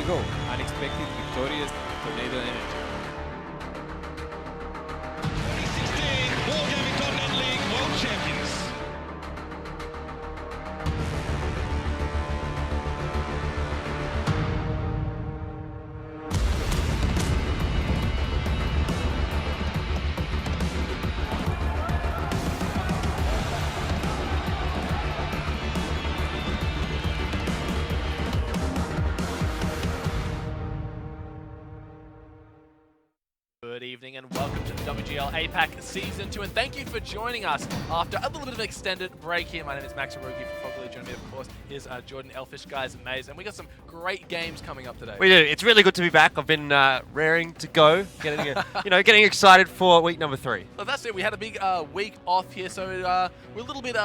you go. Unexpected, victorious Tornado Energy. 2016 Wargaming Continental League World Champions. Good evening and welcome to the WGL APAC Season 2, and thank you for joining us after a little bit of an extended break here. My name is Max Arugi from Foggerly. Joining me, of course, is Jordan Elfish, guys, and Maze, and we got some great games coming up today. We do. It's really good to be back. I've been raring to go, getting excited for week number 3. Well, that's it. We had a big week off here, so we're a little bit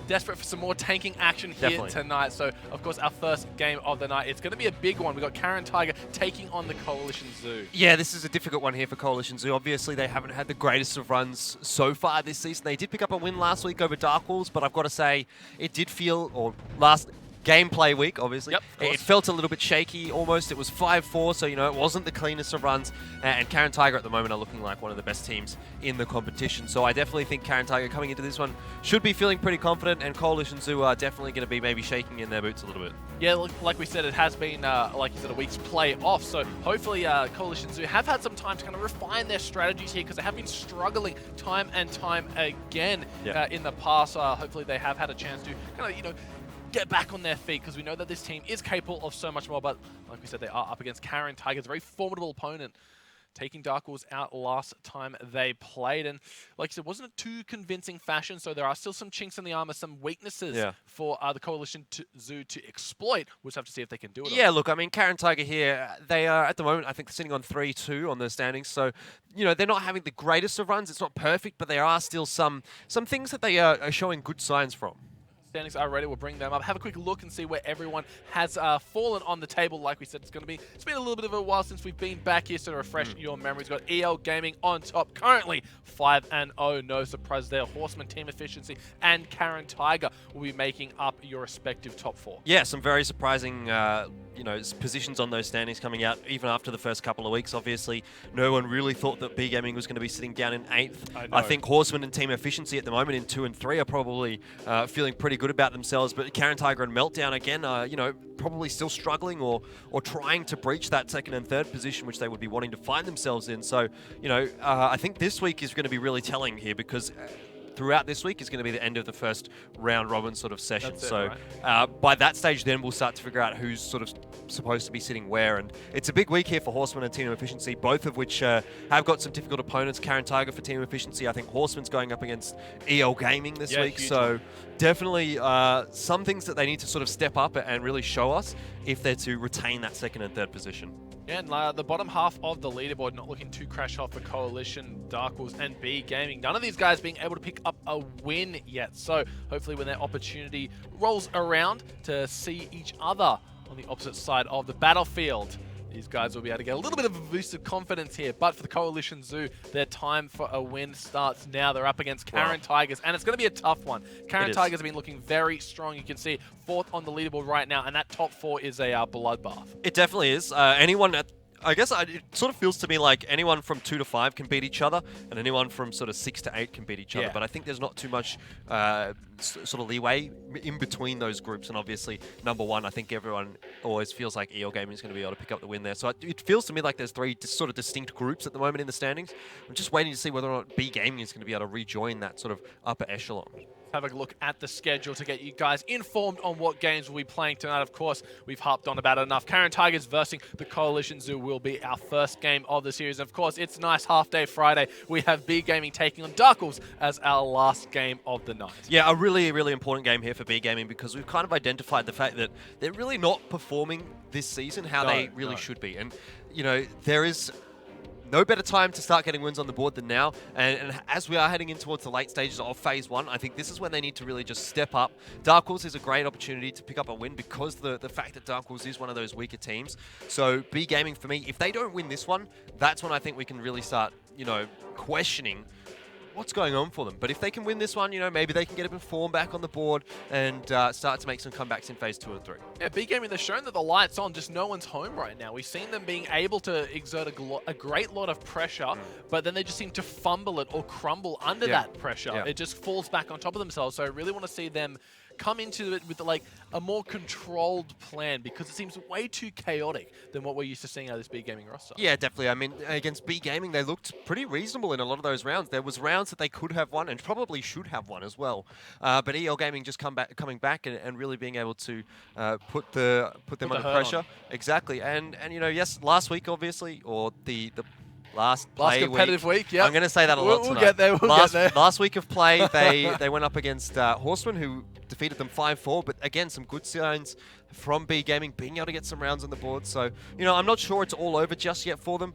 desperate for some more tanking action here tonight. So, of course, our first game of the night, it's going to be a big one. We've got Caren Tiger taking on the Coalition Zoo. Yeah, this is a difficult one here for Coalition Zoo. Obviously, they haven't had the greatest of runs so far this season. They did pick up a win last week over Dark Wolves, but I've got to say, it did feel, or last gameplay week, obviously, it felt a little bit shaky almost. It was 5-4, so, it wasn't the cleanest of runs. And Caren Tiger at the moment are looking like one of the best teams in the competition. So I definitely think Caren Tiger coming into this one should be feeling pretty confident, and Coalition Zoo are definitely going to be maybe shaking in their boots a little bit. Yeah, like we said, it has been, like you said, a week's play off. So hopefully Coalition Zoo have had some time to kind of refine their strategies here, because they have been struggling time and time again in the past. Hopefully they have had a chance to kind of, get back on their feet, because we know that this team is capable of so much more. But like we said, they are up against Caren Tiger, a very formidable opponent, taking Dark Wolves out last time they played. And like I said, wasn't a too convincing fashion, so there are still some chinks in the armor, some weaknesses for the Coalition Zoo to exploit. We'll just have to see if they can do it. Yeah, look, I mean, Caren Tiger here, they are at the moment, I think, sitting on 3-2 on the standings. So, they're not having the greatest of runs. It's not perfect, but there are still some things that they are showing good signs from. Standings are ready. We'll bring them up. Have a quick look and see where everyone has fallen on the table. Like we said, it's been a little bit of a while since we've been back here, so to refresh your memories. We've got EL Gaming on top, currently 5-0. No surprise there. Horseman, Team Efficiency, and Caren Tiger will be making up your respective top 4. Yeah, some very surprising positions on those standings coming out even after the first couple of weeks. Obviously, no one really thought that B Gaming was going to be sitting down in 8th. I think Horseman and Team Efficiency at the moment in 2 and 3 are probably feeling pretty good about themselves, but Caren Tiger and Meltdown again probably still struggling or trying to breach that 2nd and 3rd position, which they would be wanting to find themselves in. So, I think this week is going to be really telling here, because throughout this week is going to be the end of the first round robin sort of session. By that stage, then we'll start to figure out who's sort of supposed to be sitting where. And it's a big week here for Horseman and Team Efficiency, both of which have got some difficult opponents. Caren Tiger for Team Efficiency. I think Horseman's going up against EL Gaming this week. So definitely some things that they need to sort of step up and really show us if they're to retain that 2nd and 3rd position. Yeah, and the bottom half of the leaderboard not looking too crash off for Coalition, Dark Wolves, and B Gaming. None of these guys being able to pick up a win yet. So hopefully when their opportunity rolls around to see each other on the opposite side of the battlefield, these guys will be able to get a little bit of a boost of confidence here. But for the Coalition Zoo, their time for a win starts now. They're up against Caren Tigers, and it's going to be a tough one. Caren Tigers have been looking very strong. You can see 4th on the leaderboard right now, and that top 4 is a bloodbath. It definitely is. I guess it sort of feels to me like anyone from 2 to 5 can beat each other, and anyone from sort of 6 to 8 can beat each other. But I think there's not too much sort of leeway in between those groups. And obviously, number 1, I think everyone always feels like EL Gaming is going to be able to pick up the win there. So it feels to me like there's 3 sort of distinct groups at the moment in the standings. I'm just waiting to see whether or not B Gaming is going to be able to rejoin that sort of upper echelon. Have a look at the schedule to get you guys informed on what games we'll be playing tonight. Of course, we've harped on about it enough. Caren Tigers versus the Coalition Zoo will be our first game of the series. And of course, it's a nice half-day Friday. We have B Gaming taking on Dark Wolves as our last game of the night. Yeah, a really, really important game here for B Gaming, because we've kind of identified the fact that they're really not performing this season how they really should be. And, there is no better time to start getting wins on the board than now. And as we are heading in towards the late stages of Phase 1, I think this is when they need to really just step up. Dark Wolves is a great opportunity to pick up a win, because the fact that Dark Wolves is one of those weaker teams. So B Gaming, for me, if they don't win this one, that's when I think we can really start, questioning what's going on for them. But if they can win this one, you know, maybe they can get a bit of form back on the board and start to make some comebacks in phase 2 and 3. Yeah, Wargaming, they've shown that the light's on, just no one's home right now. We've seen them being able to exert a great lot of pressure, but then they just seem to fumble it or crumble under that pressure. It just falls back on top of themselves. So I really want to see them come into it with like a more controlled plan, because it seems way too chaotic than what we're used to seeing out of this Wargaming roster. Yeah, definitely. I mean, against Wargaming, they looked pretty reasonable in a lot of those rounds. There was rounds that they could have won and probably should have won as well. But EL Gaming just coming back and really being able to put them under pressure. Exactly. And you know, yes, last week obviously, or the last competitive week, yeah. I'm going to say that a lot tonight. We'll get there. We'll get there. Last week of play, they went up against Horseman, who defeated them 5-4. But again, some good signs from Wargaming being able to get some rounds on the board. So, you know, I'm not sure it's all over just yet for them,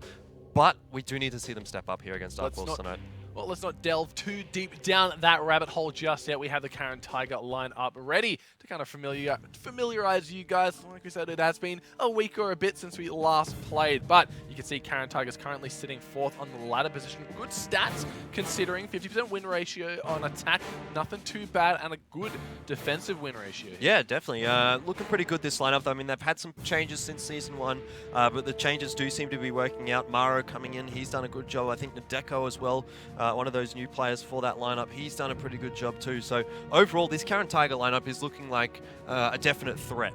but we do need to see them step up here against Dark Force tonight. Well, let's not delve too deep down that rabbit hole just yet. We have the Caren Tiger line up ready to kind of familiarize you guys. Like we said, it has been a week or a bit since we last played, but you can see Caren Tiger's currently sitting 4th on the ladder position. Good stats considering 50% win ratio on attack, nothing too bad, and a good defensive win ratio. Yeah, definitely. Looking pretty good this lineup. I mean, they've had some changes since Season 1, but the changes do seem to be working out. Maro coming in, he's done a good job. I think Nadeko as well. One of those new players for that lineup. He's done a pretty good job too. So overall, this Caren Tiger lineup is looking like a definite threat.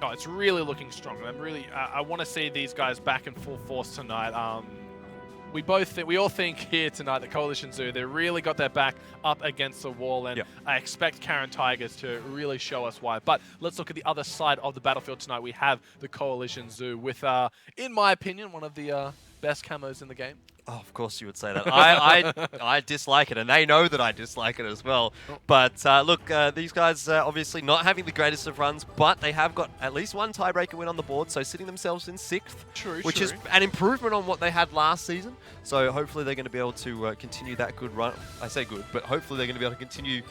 Oh, it's really looking strong. I want to see these guys back in full force tonight. We all think here tonight that Coalition Zoo, they really got their back up against the wall, and I expect Caren Tigers to really show us why. But let's look at the other side of the battlefield tonight. We have the Coalition Zoo with, in my opinion, one of the best camos in the game. Oh, of course you would say that. I dislike it, and they know that I dislike it as well. But look, these guys obviously not having the greatest of runs, but they have got at least one tiebreaker win on the board, so sitting themselves in 6th, which is an improvement on what they had last season. So hopefully they're going to be able to continue that good run. I say good, but hopefully they're going to be able to continue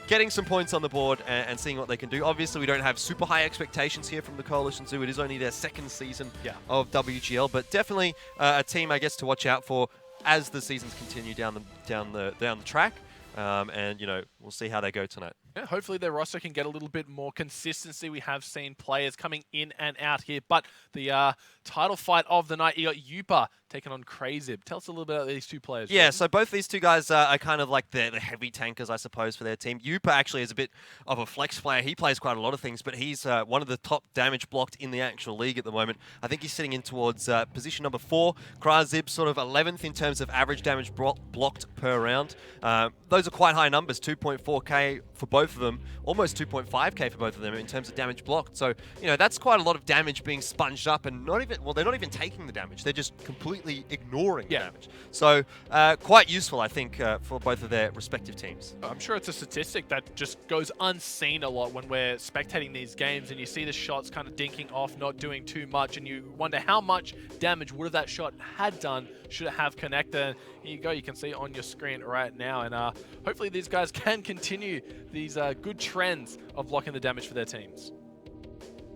getting some points on the board and seeing what they can do. Obviously, we don't have super high expectations here from the Coalition Zoo. It is only their 2nd season of WGL, but definitely a team, I guess, to watch out for as the seasons continue down the track. And you know, we'll see how they go tonight. Yeah, hopefully their roster can get a little bit more consistency. We have seen players coming in and out here, but the title fight of the night, you got Yupa taking on Crazib. Tell us a little bit about these two players. Yeah, so both these two guys are kind of like the heavy tankers, I suppose, for their team. Yupa actually is a bit of a flex player. He plays quite a lot of things, but he's one of the top damage blocked in the actual league at the moment. I think he's sitting in towards position number 4. Crazib sort of 11th in terms of average damage blocked per round. Those are quite high numbers, 2.4k for both of them, almost 2.5k for both of them in terms of damage blocked. So, you know, that's quite a lot of damage being sponged up, and they're not even taking the damage. They're just completely ignoring the damage. So, quite useful, I think, for both of their respective teams. I'm sure it's a statistic that just goes unseen a lot when we're spectating these games, and you see the shots kind of dinking off, not doing too much, and you wonder how much damage would have that shot had done should it have connected. And here you go, you can see it on your screen right now, and hopefully these guys can continue these good trends of blocking the damage for their teams.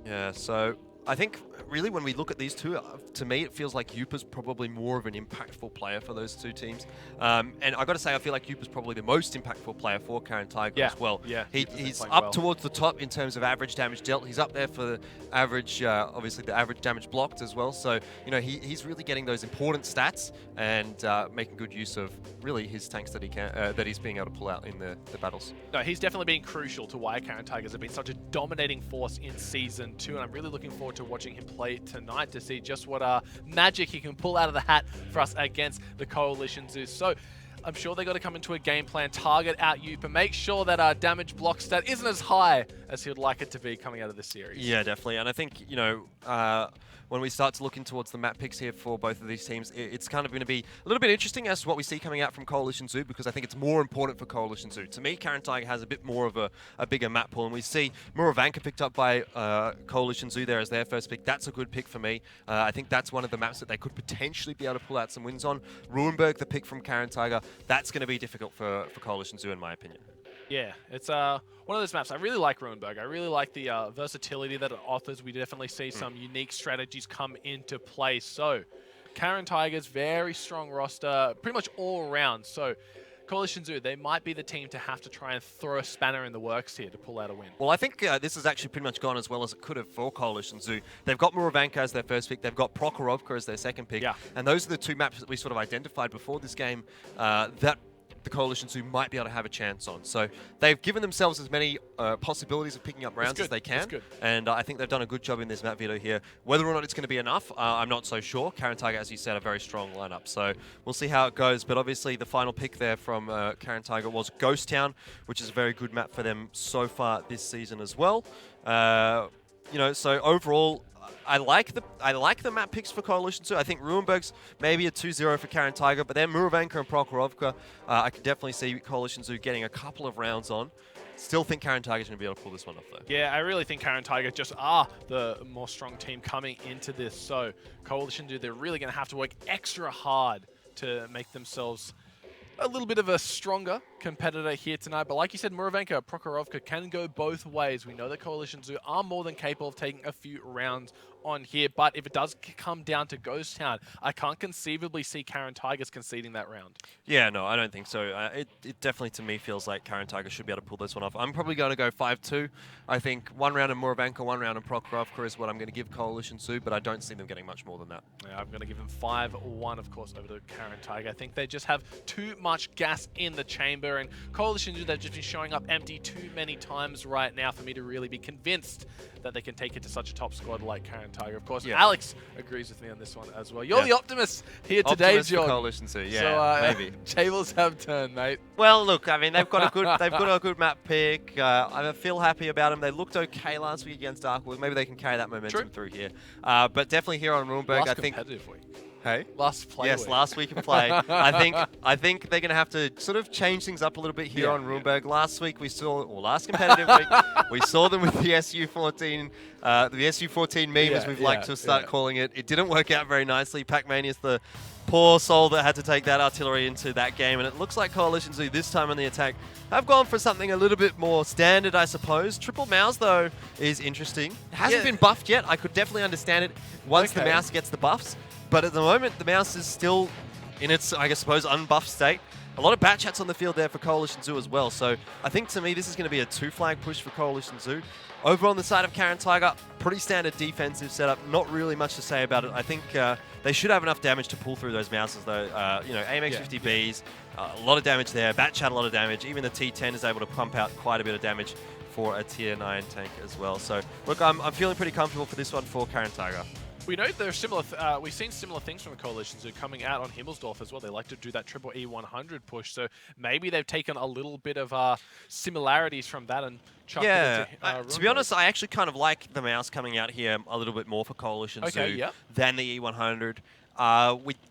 Yeah, so I think really when we look at these two, to me it feels like Yupa's probably more of an impactful player for those two teams. And I got to say, I feel like Yupa's probably the most impactful player for Caren Tiger as well. Yeah, he's up towards the top in terms of average damage dealt. He's up there for the average, obviously the average damage blocked as well. So, you know, he's really getting those important stats and making good use of really his tanks that he's being able to pull out in the battles. No, he's definitely been crucial to why Caren Tigers have been such a dominating force in Season 2, and I'm really looking forward to watching him play tonight to see just what magic he can pull out of the hat for us against the Coalition Zoo. So I'm sure they got to come into a game plan, target out Yupa, make sure that our damage block stat isn't as high as he would like it to be coming out of this series. Yeah, definitely. And I think, you know, when we start to look in towards the map picks here for both of these teams, it's kind of going to be a little bit interesting as to what we see coming out from Coalition Zoo, because I think it's more important for Coalition Zoo. To me, Caren Tiger has a bit more of a bigger map pool, and we see Muravanka picked up by Coalition Zoo there as their first pick. That's a good pick for me. I think that's one of the maps that they could potentially be able to pull out some wins on. Ruinberg, the pick from Caren Tiger, that's going to be difficult for Coalition Zoo in my opinion. Yeah, it's one of those maps. I really like Ruinberg. I really like the versatility that it offers. We definitely see some unique strategies come into play. So, Caren Tigers, very strong roster, pretty much all around. So, Coalition Zoo, they might be the team to have to try and throw a spanner in the works here to pull out a win. Well, I think this has actually pretty much gone as well as it could have for Coalition Zoo. They've got Muravanka as their first pick. They've got Prokhorovka as their second pick. Yeah. And those are the two maps that we sort of identified before this game that the Coalition Zoo might be able to have a chance on. So they've given themselves as many possibilities of picking up rounds as they can. And I think they've done a good job in this map veto here. Whether or not it's going to be enough, I'm not so sure. Caren Tiger, as you said, a very strong lineup. So we'll see how it goes. But obviously the final pick there from Caren Tiger was Ghost Town, which is a very good map for them so far this season as well. You know, so overall, I like the map picks for Coalition 2. I think Ruinberg's maybe a 2-0 for Caren Tiger, but then Muravanka and Prokhorovka, I could definitely see Coalition 2 getting a couple of rounds on. Still think Caren Tiger's going to be able to pull this one off, though. Yeah, I really think Caren Tiger just are the more strong team coming into this. So Coalition 2, they're really going to have to work extra hard to make themselves a little bit of a stronger competitor here tonight. But like you said, Muravanka, Prokhorovka can go both ways. We know that Coalition Zoo are more than capable of taking a few rounds on here. But if it does come down to Ghost Town, I can't conceivably see Caren Tigers conceding that round. Yeah, no, I don't think so. It definitely, to me, feels like Caren Tiger should be able to pull this one off. I'm probably going to go 5-2. I think 1 round of Muravanka, 1 round of Prokhorovka is what I'm going to give Coalition Zoo, but I don't see them getting much more than that. Yeah, I'm going to give them 5-1, of course, over to Caren Tiger. I think they just have too much gas in the chamber, and Coalition Zoo, they've just been showing up empty too many times right now for me to really be convinced that they can take it to such a top squad like Caren Tiger. Of course, Alex agrees with me on this one as well. You're the optimist here today, John. Coalition Zoo, yeah, so, maybe. Tables have turned, mate. Well, look, I mean, they've got a good map pick. I feel happy about them. They looked okay last week against Darkwood. Maybe they can carry that momentum through here. But definitely here on Ruinberg, I think. Competitive week. Hey? Last play Yes, week. last week of play. I think they're going to have to sort of change things up a little bit here on Ruinberg. Last week we saw, or last competitive week, we saw them with the SU-14, the SU-14 meme, as we've liked to start calling it. It didn't work out very nicely. Pac-Mania's the poor soul that had to take that artillery into that game, and it looks like Coalition Zoo this time on the attack have gone for something a little bit more standard, I suppose. Triple mouse, though, is interesting. It hasn't been buffed yet. I could definitely understand it once the mouse gets the buffs. But at the moment, the mouse is still in its, I suppose, unbuffed state. A lot of bat chats on the field there for Coalition Zoo as well. So I think, to me, this is going to be a 2-flag push for Coalition Zoo. Over on the side of Caren Tiger, pretty standard defensive setup. Not really much to say about it. I think they should have enough damage to pull through those mouses, though. You know, AMX 50Bs, a lot of damage there. Bat chat, a lot of damage. Even the T10 is able to pump out quite a bit of damage for a tier 9 tank as well. So, look, I'm feeling pretty comfortable for this one for Caren Tiger. We know there are similar. We've seen similar things from the Coalition Zoo coming out on Himmelsdorf as well. They like to do that triple E100 push, so maybe they've taken a little bit of similarities from that and chucked it into to be honest, I actually kind of like the mouse coming out here a little bit more for Coalition Zoo than the E100.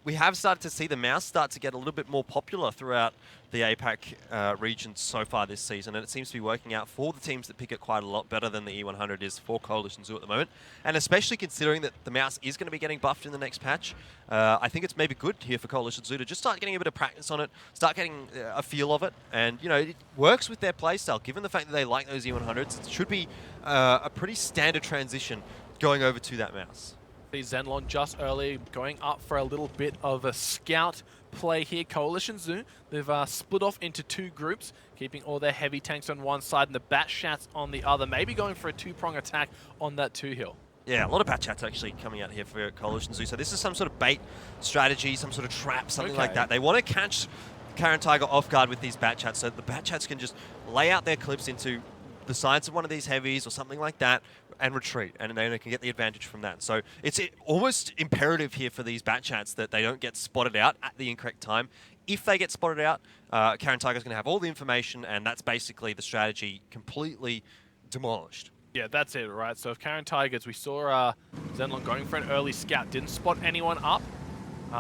We have started to see the mouse start to get a little bit more popular throughout the APAC region so far this season, and it seems to be working out for the teams that pick it quite a lot better than the E100 is for Coalition Zoo at the moment, and especially considering that the mouse is going to be getting buffed in the next patch. I think it's maybe good here for Coalition Zoo to just start getting a bit of practice on it, start getting a feel of it, and you know, it works with their playstyle. Given the fact that they like those E100s, it should be a pretty standard transition going over to that mouse. The Zenlong just early going up for a little bit of a scout play here. Coalition Zoo, they've split off into 2 groups, keeping all their heavy tanks on one side and the bat shats on the other, maybe going for a 2-prong attack on that 2-hill. Yeah, a lot of bat chats actually coming out here for Coalition Zoo. So this is some sort of bait strategy, some sort of trap, something like that. They want to catch Caren Tiger off guard with these bat chats, so the bat chats can just lay out their clips into the sides of one of these heavies or something like that and retreat, and then they can get the advantage from that. So it's almost imperative here for these bat chats that they don't get spotted out at the incorrect time. If they get spotted out, Caren Tiger's going to have all the information, and that's basically the strategy completely demolished. Yeah, that's it, right? So if Caren Tigers, we saw Zenlong going for an early scout, didn't spot anyone up.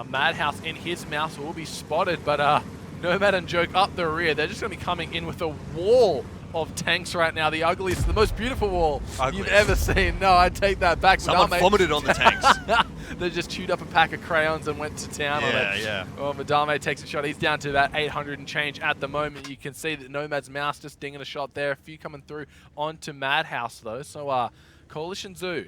Madhouse in his mouse will be spotted, but Nomad and Joke up the rear. They're just going to be coming in with a wall of tanks right now. The ugliest, the most beautiful wall you've ever seen. No, I take that back. Someone vomited on the tanks. They just chewed up a pack of crayons and went to town on it. Yeah. Well, Madame takes a shot. He's down to about 800 and change at the moment. You can see that Nomad's mouse just dinging a shot there. A few coming through onto Madhouse, though. So, Coalition Zoo,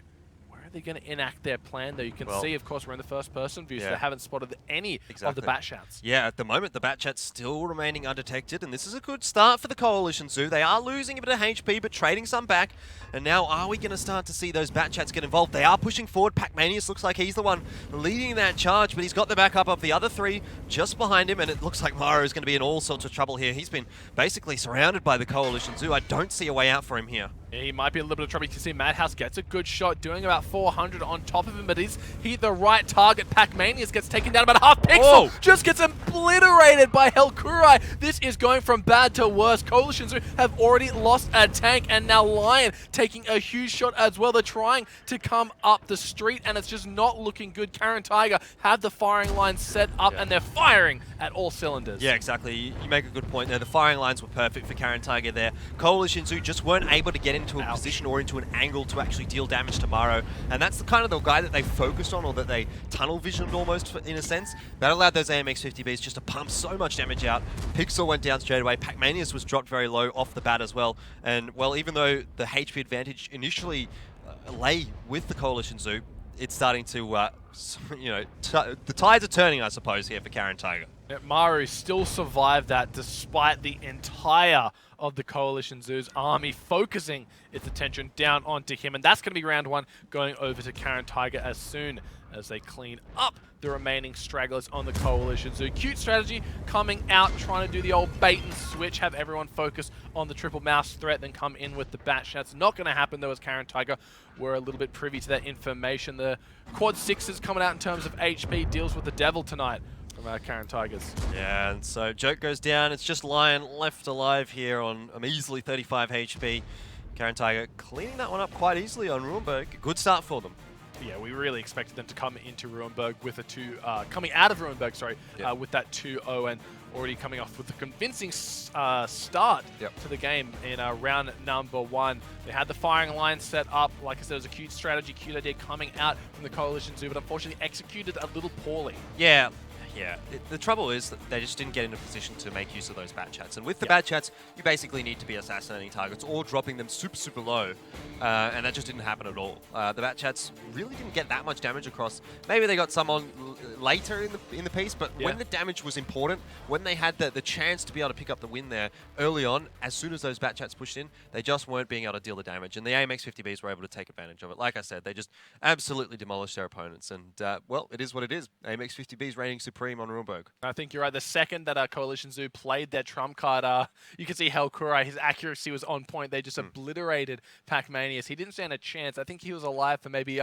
where are are they going to enact their plan, though? You can see, of course, we're in the first-person view, so they haven't spotted any of the Batchats. Yeah, at the moment, the Batchats still remaining undetected, and this is a good start for the Coalition Zoo. They are losing a bit of HP, but trading some back. And now, are we going to start to see those Batchats get involved? They are pushing forward. Pac-Manius looks like he's the one leading that charge, but he's got the backup of the other three just behind him, and it looks like Mario is going to be in all sorts of trouble here. He's been basically surrounded by the Coalition Zoo. I don't see a way out for him here. Yeah, he might be a little bit of trouble. You can see Madhouse gets a good shot, doing about 400 on top of him, but he's hit the right target. Pac-Manius gets taken down about a half pixel. Whoa. Just gets obliterated by Helkurai. This is going from bad to worse. Coalitions have already lost a tank, and now Lion taking a huge shot as well. They're trying to come up the street, and it's just not looking good. Caren Tiger have the firing line set up, and they're firing at all cylinders. Yeah, exactly. You make a good point there. The firing lines were perfect for Caren Tiger there. Coalitions who just weren't able to get into a position or into an angle to actually deal damage to Maro, and that's the kind of the guy that they focused on, or that they tunnel visioned almost in a sense. That allowed those AMX 50Bs just to pump so much damage out. Pixel went down straight away. Pac-Manius was dropped very low off the bat as well, and well, even though the HP advantage initially lay with the Coalition Zoo, it's starting to, you know, the tides are turning, I suppose, here for Caren Tiger. Maru still survived that despite the entire of the Coalition Zoo's army focusing its attention down onto him. And that's going to be round one, going over to Caren Tiger as soon as they clean up the remaining stragglers on the Coalition Zoo. Cute strategy coming out, trying to do the old bait and switch, have everyone focus on the triple mouse threat, then come in with the Batchats. Not going to happen though, as Caren Tiger were a little bit privy to that information. The quad sixes coming out in terms of HP deals with the devil tonight from our Caren Tigers. Yeah, and so Joke goes down. It's just Lion left alive here on a measly 35 HP. Caren Tiger cleaning that one up quite easily on Ruinberg. Good start for them. Yeah, we really expected them to come into Ruinberg with a coming out of Ruinberg, sorry, with that 2-0, and already coming off with a convincing start to the game in round number one. They had the firing line set up. Like I said, it was a cute strategy, cute idea coming out from the Coalition Zoo, but unfortunately executed a little poorly. Yeah. The trouble is that they just didn't get in a position to make use of those Batchats. And with the Batchats, you basically need to be assassinating targets or dropping them super, super low. And that just didn't happen at all. The Batchats really didn't get that much damage across. Maybe they got some on later in the piece, but when the damage was important, when they had the chance to be able to pick up the win there early on, as soon as those Batchats pushed in, they just weren't being able to deal the damage. And the AMX 50Bs were able to take advantage of it. Like I said, they just absolutely demolished their opponents. And, well, it is what it is. AMX 50Bs reigning supreme on Ruinberg. I think you're right. The second that Coalition Zoo played their trump card, you can see Helkurai, his accuracy was on point. They just obliterated Pac-Manius. He didn't stand a chance. I think he was alive for maybe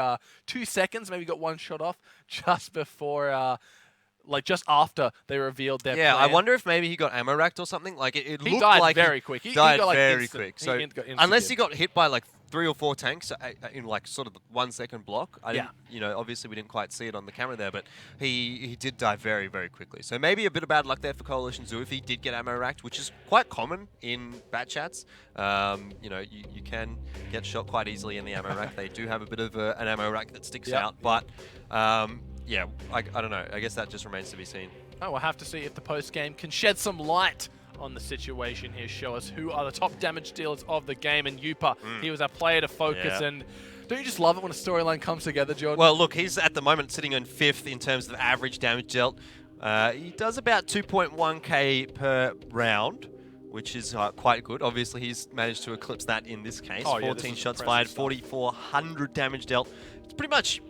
2 seconds, maybe got one shot off just before... like just after they revealed their plan. I wonder if maybe he got ammo racked or something. Like it looked died like very quick. He died got, like, very instant. quick. So Got unless he got hit by like 3 or 4 tanks in like sort of 1 second block, I didn't, you know, obviously we didn't quite see it on the camera there, but he did die very, very quickly. So maybe a bit of bad luck there for Coalition Zoo if he did get ammo racked, which is quite common in Batchats. You know, you can get shot quite easily in the ammo rack. They do have a bit of an ammo rack that sticks out, but yeah, I don't know. I guess that just remains to be seen. Oh, we'll have to see if the post-game can shed some light on the situation here, show us who are the top damage dealers of the game. And Yupa, he was our player to focus, and don't you just love it when a storyline comes together, Jordan? Well, look, he's at the moment sitting on 5th in terms of average damage dealt. He does about 2.1k per round, which is quite good. Obviously, he's managed to eclipse that in this case. 14 shots fired, 4,400 damage dealt. It's pretty much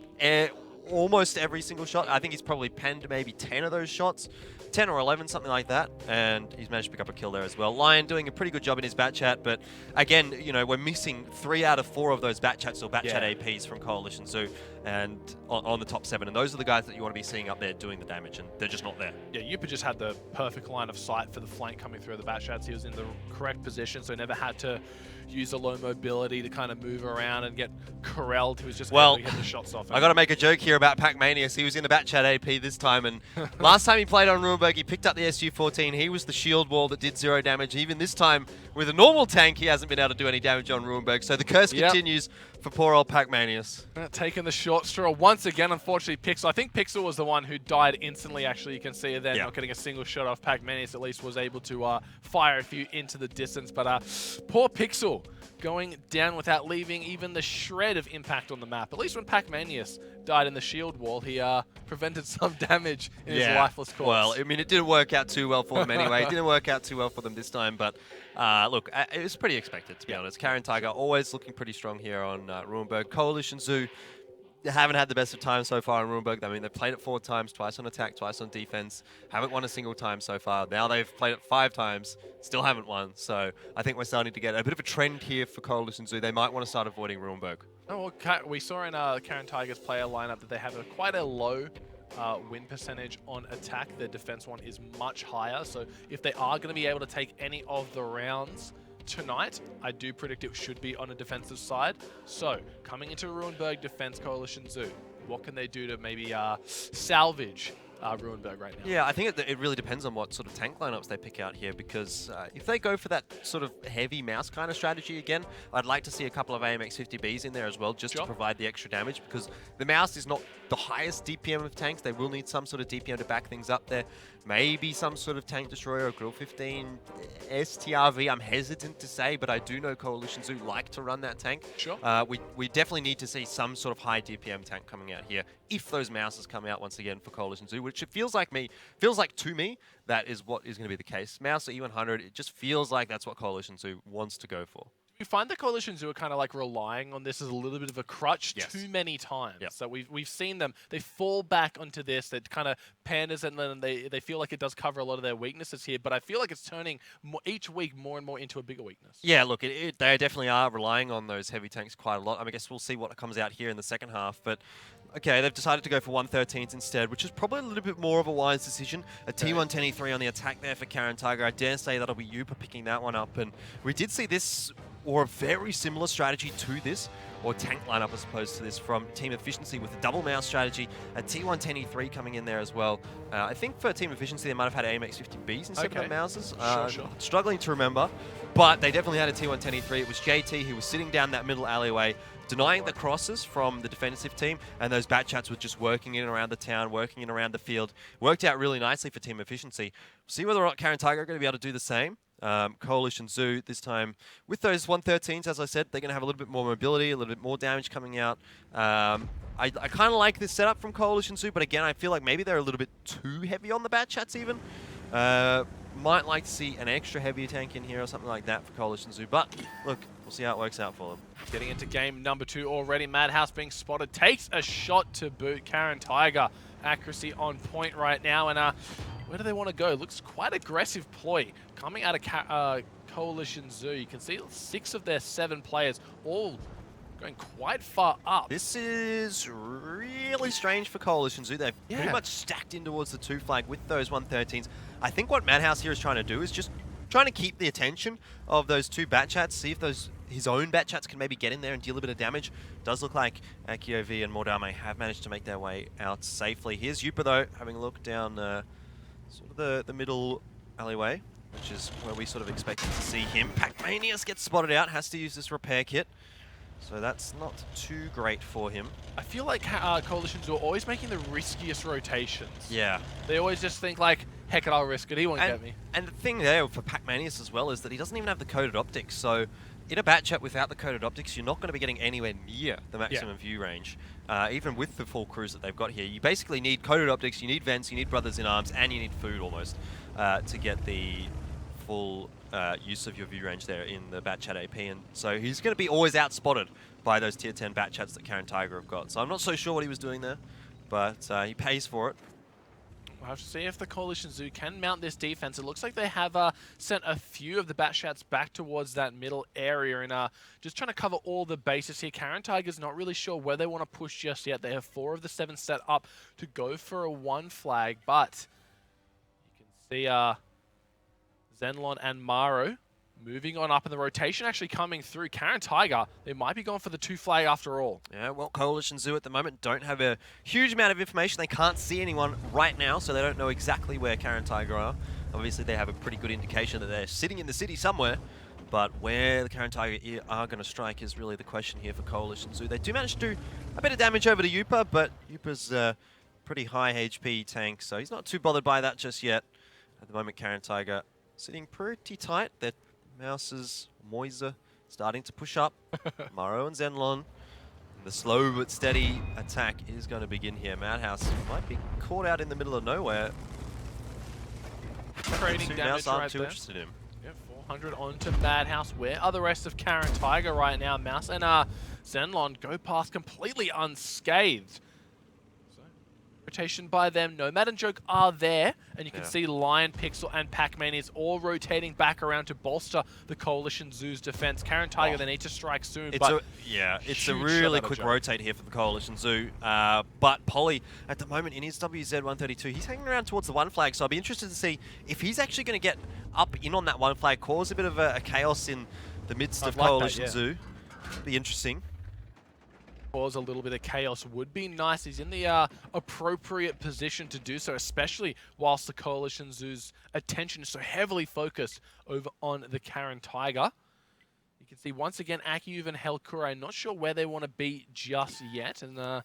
almost every single shot. I think he's probably penned maybe 10 of those shots. 10 or 11, something like that, and he's managed to pick up a kill there as well. Lion doing a pretty good job in his Batchat, but again, you know, we're missing 3 out of 4 of those Batchats or Batchat APs from Coalition Zoo, and on the top 7, and those are the guys that you want to be seeing up there doing the damage, and they're just not there. Yeah, Yupa just had the perfect line of sight for the flank coming through the Batchats. He was in the correct position, so never had to use the low mobility to kind of move around and get corralled. He was just able to get the shots off. I got to make a joke here about Pac-Manius. He was in the Batchat AP this time, and last time he played on Ruinberg, he picked up the SU-14. He was the shield wall that did 0 damage. Even this time, with a normal tank, he hasn't been able to do any damage on Ruinberg. So the curse continues for poor old Pac-Manius. Taking the short straw once again, unfortunately, Pixel. I think Pixel was the one who died instantly, actually. You can see it there, not getting a single shot off. Pac-Manius at least was able to fire a few into the distance. But poor Pixel going down without leaving even the shred of impact on the map. At least when Pac-Manius died in the shield wall, he prevented some damage in his lifeless corpse. Well, I mean, it didn't work out too well for them anyway. It didn't work out too well for them this time, but look, it was pretty expected, to be honest. Caren Tiger always looking pretty strong here on Ruinberg. Coalition Zoo haven't had the best of times so far in Ruinberg. I mean, they've played it 4 times, twice on attack, twice on defense. Haven't won a single time so far. Now they've played it 5 times, still haven't won. So I think we're starting to get a bit of a trend here for Coalition Zoo. They might want to start avoiding Ruinberg. Oh, well, we saw in Caren Tiger's player lineup that they have quite a low win percentage on attack. Their defense one is much higher. So if they are going to be able to take any of the rounds tonight, I do predict it should be on a defensive side. So coming into Ruinberg defense, Coalition Zoo, what can they do to maybe salvage Ruinberg right now? Yeah, I think it really depends on what sort of tank lineups they pick out here, because if they go for that sort of heavy mouse kind of strategy again, I'd like to see a couple of AMX 50Bs in there as well, just to provide the extra damage, because the mouse is not the highest DPM of tanks. They will need some sort of DPM to back things up there. Maybe some sort of tank destroyer or Grill 15 STRV, I'm hesitant to say, but I do know Coalition Zoo like to run that tank. We definitely need to see some sort of high DPM tank coming out here if those mouses come out once again for Coalition Zoo, which it feels like to me that is what is going to be the case. Mouse at E100, it just feels like that's what Coalition Zoo wants to go for. You find the Coalition Zoo are kind of like relying on this as a little bit of a crutch too many times. So we've seen them. They fall back onto this. That kind of pandas, and then they feel like it does cover a lot of their weaknesses here. But I feel like it's turning each week more and more into a bigger weakness. Yeah, look, they definitely are relying on those heavy tanks quite a lot. I mean, I guess we'll see what comes out here in the second half. But okay, they've decided to go for 113s instead, which is probably a little bit more of a wise decision. A T110E3 on the attack there for Caren Tiger. I dare say that'll be Yupa picking that one up. And we did see this, or a very similar strategy to this, or tank lineup as opposed to this, from Team Efficiency with a double mouse strategy, a T110E3 coming in there as well. I think for Team Efficiency they might have had AMX 50Bs instead of the mouses. Struggling to remember, but they definitely had a T110E3. It was JT who was sitting down that middle alleyway, denying the crosses from the defensive team, and those Batchats were just working in and around the town, working in and around the field. Worked out really nicely for Team Efficiency. See whether or not Caren Tiger are going to be able to do the same. Coalition Zoo this time with those 113s, as I said, they're going to have a little bit more mobility, a little bit more damage coming out. I kind of like this setup from Coalition Zoo, but again, I feel like maybe they're a little bit too heavy on the Batchats even. Might like to see an extra heavier tank in here or something like that for Coalition Zoo, but look, we'll see how it works out for them. Getting into game number 2 already. Madhouse being spotted, takes a shot to boot. Caren Tiger, accuracy on point right now, and where do they want to go? Looks quite aggressive ploy coming out of Coalition Zoo. You can see 6 of their 7 players all going quite far up. This is really strange for Coalition Zoo. They've pretty much stacked in towards the 2 flag with those 113s. I think what Madhouse here is trying to do is just trying to keep the attention of those 2 Batchats, see if his own Batchats can maybe get in there and deal a bit of damage. Does look like Akio and Mordame have managed to make their way out safely. Here's Yupa though, having a look down sort of the middle alleyway, which is where we sort of expected to see him. Pac-Manius gets spotted out, has to use this repair kit. So that's not too great for him. I feel like Coalitions are always making the riskiest rotations. Yeah. They always just think like, heck it, I'll risk it, he won't get me. And the thing there for Pac-Manius as well is that he doesn't even have the coded optics. So in a Batchat without the coded optics, you're not going to be getting anywhere near the maximum view range. Even with the full crews that they've got here, you basically need coded optics, you need vents, you need brothers in arms, and you need food almost to get the full use of your view range there in the Batchat AP. And so he's going to be always outspotted by those tier 10 Batchats that Caren Tiger have got. So I'm not so sure what he was doing there, but he pays for it. We'll have to see if the Coalition Zoo can mount this defense. It looks like they have sent a few of the Batchats back towards that middle area and just trying to cover all the bases here. Caren Tiger's not really sure where they want to push just yet. They have 4 of the 7 set up to go for a 1 flag, but you can see Zenlon and Maro moving on up in the rotation, actually coming through. Caren Tiger, they might be going for the 2 flag after all. Yeah, well, Coalition Zoo at the moment don't have a huge amount of information. They can't see anyone right now, so they don't know exactly where Caren Tiger are. Obviously, they have a pretty good indication that they're sitting in the city somewhere, But where the Caren Tiger are going to strike is really the question here for Coalition Zoo. They do manage to do a bit of damage over to Yupa, but Yupa's pretty high HP tank, so he's not too bothered by that just yet. At the moment, Caren Tiger sitting pretty tight. Their mouses, Moise, starting to push up. Maro and Zenlon. The slow but steady attack is going to begin here. Madhouse might be caught out in the middle of nowhere. Trading damage aren't right too there. interested in him. Yeah, 400 onto Madhouse. Where are the rest of Caren Tiger right now? Mouse and Zenlon go past completely unscathed. So, rotation by them. Nomad and Joke are there, and you can see Lion, Pixel, and Pac-Man is all rotating back around to bolster the Coalition Zoo's defense. Caren Tiger, they need to strike soon. It's a really quick rotate here for the Coalition Zoo. But Polly, at the moment, in his WZ-132, he's hanging around towards the one flag, so I'll be interested to see if he's actually going to get up in on that one flag, cause a bit of a chaos in the midst of Coalition Zoo. Be interesting. Cause a little bit of chaos would be nice. He's in the appropriate position to do so, especially whilst the Coalition Zoo's attention is so heavily focused over on the Caren Tiger. You can see once again Akiuv and Helkure not sure where they want to be just yet, and kind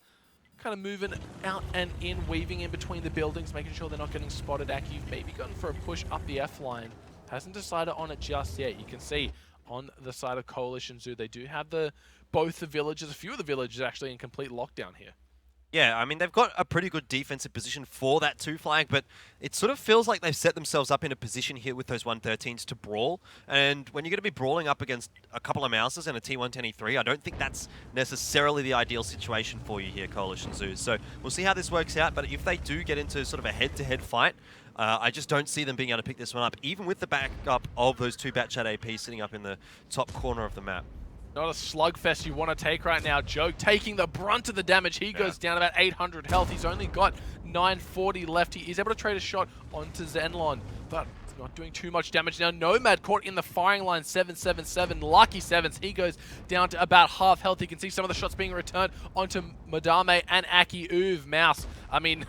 of moving out and in, weaving in between the buildings, making sure they're not getting spotted. Akiuv maybe going for a push up the F line. Hasn't decided on it just yet. You can see on the side of Coalition Zoo, they do have both the villages, a few of the villages actually in complete lockdown here. Yeah, I mean, they've got a pretty good defensive position for that 2 flag, but it sort of feels like they've set themselves up in a position here with those 113s to brawl. And when you're going to be brawling up against a couple of Mouses and a T110E3, I don't think that's necessarily the ideal situation for you here, Coalition Zoo. So we'll see how this works out, but if they do get into sort of a head-to-head fight, I just don't see them being able to pick this one up, even with the backup of those 2 Batchat APs sitting up in the top corner of the map. Not a slugfest you want to take right now. Joke taking the brunt of the damage. He goes down about 800 health. He's only got 940 left. He is able to trade a shot onto Zenlon, but it's not doing too much damage now. Nomad caught in the firing line, 777. Lucky Sevens. He goes down to about half health. You can see some of the shots being returned onto Madame and Akiuv. Mouse, I mean,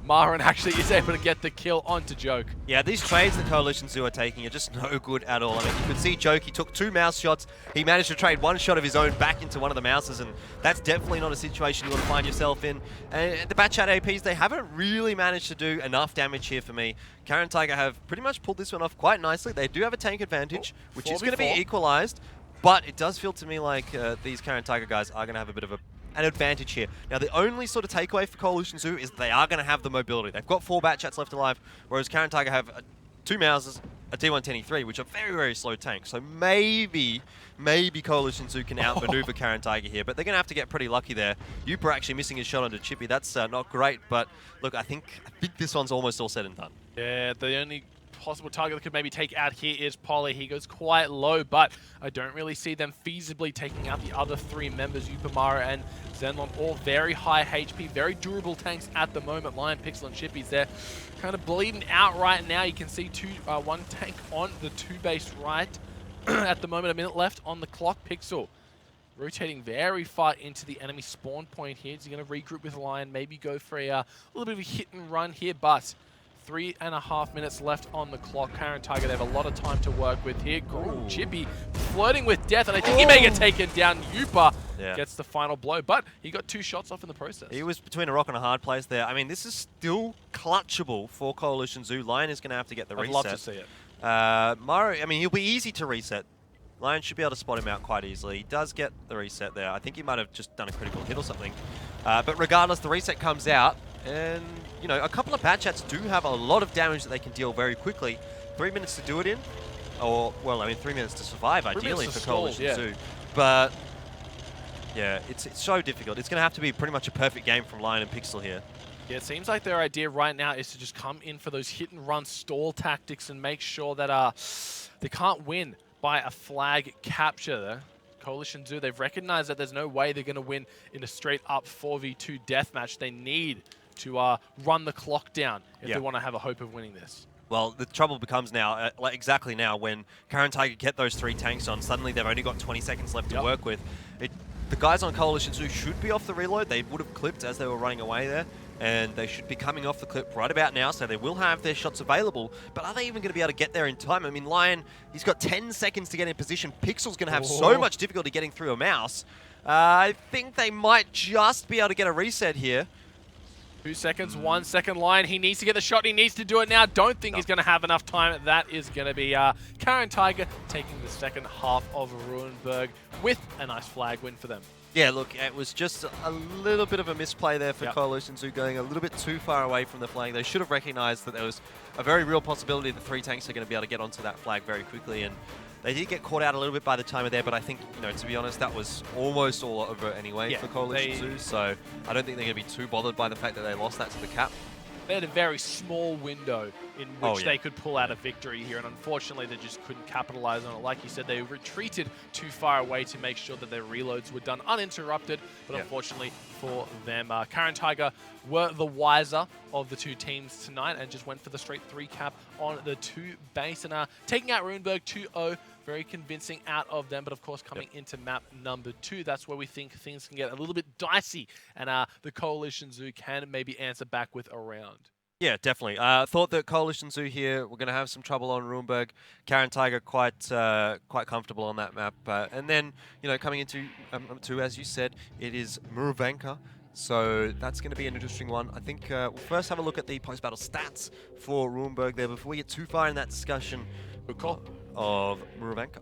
Marin actually is able to get the kill onto Joke. Yeah, these trades the Coalition Zoo are taking are just no good at all. I mean, you could see Joke, he took 2 mouse shots. He managed to trade 1 shot of his own back into one of the mouses, and that's definitely not a situation you want to find yourself in. And the Batchat APs, they haven't really managed to do enough damage here for me. Caren Tiger have pretty much pulled this one off quite nicely. They do have a tank advantage, which is going to be equalized, but it does feel to me like these Caren Tiger guys are going to have a bit of an advantage here. Now, the only sort of takeaway for Coalition Zoo is they are going to have the mobility. They've got 4 Batchats left alive, whereas Caren Tiger have 2 Mouses, a T110E3, which are very, very slow tanks. So maybe Coalition Zoo can outmaneuver Caren Tiger here, but they're going to have to get pretty lucky there. Yupa actually missing his shot onto Chippy. That's not great, but look, I think this one's almost all said and done. Yeah, the only possible target that could maybe take out here is Polly. He goes quite low, but I don't really see them feasibly taking out the other 3 members, Yupamara and Zenlon, all very high HP, very durable tanks at the moment. Lion, Pixel, and Chippy's there kind of bleeding out right now. You can see 1 tank on the 2 base right at the moment. A minute left on the clock. Pixel rotating very far into the enemy spawn point here. He's going to regroup with Lion, maybe go for a little bit of a hit and run here, but 3.5 minutes left on the clock. Caren Tiger, they have a lot of time to work with here. Chippy flirting with death, and I think he may get taken down. Yupa gets the final blow, but he got 2 shots off in the process. He was between a rock and a hard place there. I mean, this is still clutchable for Coalition Zoo. Lion is going to have to get the reset. I'd love to see it. Maro, I mean, he'll be easy to reset. Lion should be able to spot him out quite easily. He does get the reset there. I think he might have just done a critical hit or something. But regardless, the reset comes out, and you know, a couple of Batchats do have a lot of damage that they can deal very quickly. 3 minutes to do it in, or, well, I mean, 3 minutes to survive, ideally, for Coalition Zoo. But, yeah, it's so difficult. It's going to have to be pretty much a perfect game from Lion and Pixel here. Yeah, it seems like their idea right now is to just come in for those hit-and-run stall tactics and make sure that they can't win by a flag capture there. Coalition Zoo, they've recognized that there's no way they're going to win in a straight-up 4v2 deathmatch. They need to run the clock down if they want to have a hope of winning this. Well, the trouble becomes now, like exactly now, when Caren Tiger get those 3 tanks on, suddenly they've only got 20 seconds left to work with. The guys on Coalition Zoo should be off the reload. They would have clipped as they were running away there. and they should be coming off the clip right about now, so they will have their shots available. But are they even going to be able to get there in time? I mean, Lion, he's got 10 seconds to get in position. Pixel's going to have so much difficulty getting through a mouse. I think they might just be able to get a reset here. 2 seconds, 1 second. Lion. He needs to get the shot. He needs to do it now. Don't think he's going to have enough time. That is going to be Caren Tiger taking the second half of Ruinberg with a nice flag win for them. Yeah, look, it was just a little bit of a misplay there for Coalition Zoo, going a little bit too far away from the flag. They should have recognized that there was a very real possibility that 3 tanks are going to be able to get onto that flag very quickly, and they did get caught out a little bit by the time of there, but I think, you know, to be honest, that was almost all over anyway for Coalition Zoo, so I don't think they're going to be too bothered by the fact that they lost that to the cap. They had a very small window in which they could pull out a victory here, and unfortunately they just couldn't capitalize on it. Like you said, they retreated too far away to make sure that their reloads were done uninterrupted, but unfortunately for them, Caren Tiger were the wiser of the 2 teams tonight and just went for the straight 3 cap on the 2 base, and taking out Ruinberg 2-0. Very convincing out of them, but of course coming into map number 2, that's where we think things can get a little bit dicey, and the Coalition Zoo can maybe answer back with a round. Yeah, definitely. Thought that Coalition Zoo here were going to have some trouble on Ruinberg. Caren Tiger quite comfortable on that map, and then, you know, coming into number 2, as you said, it is Muruvanka. So that's going to be an interesting one. I think we'll first have a look at the post-battle stats for Ruinberg there before we get too far in that discussion. Good call. Of Muruvanka.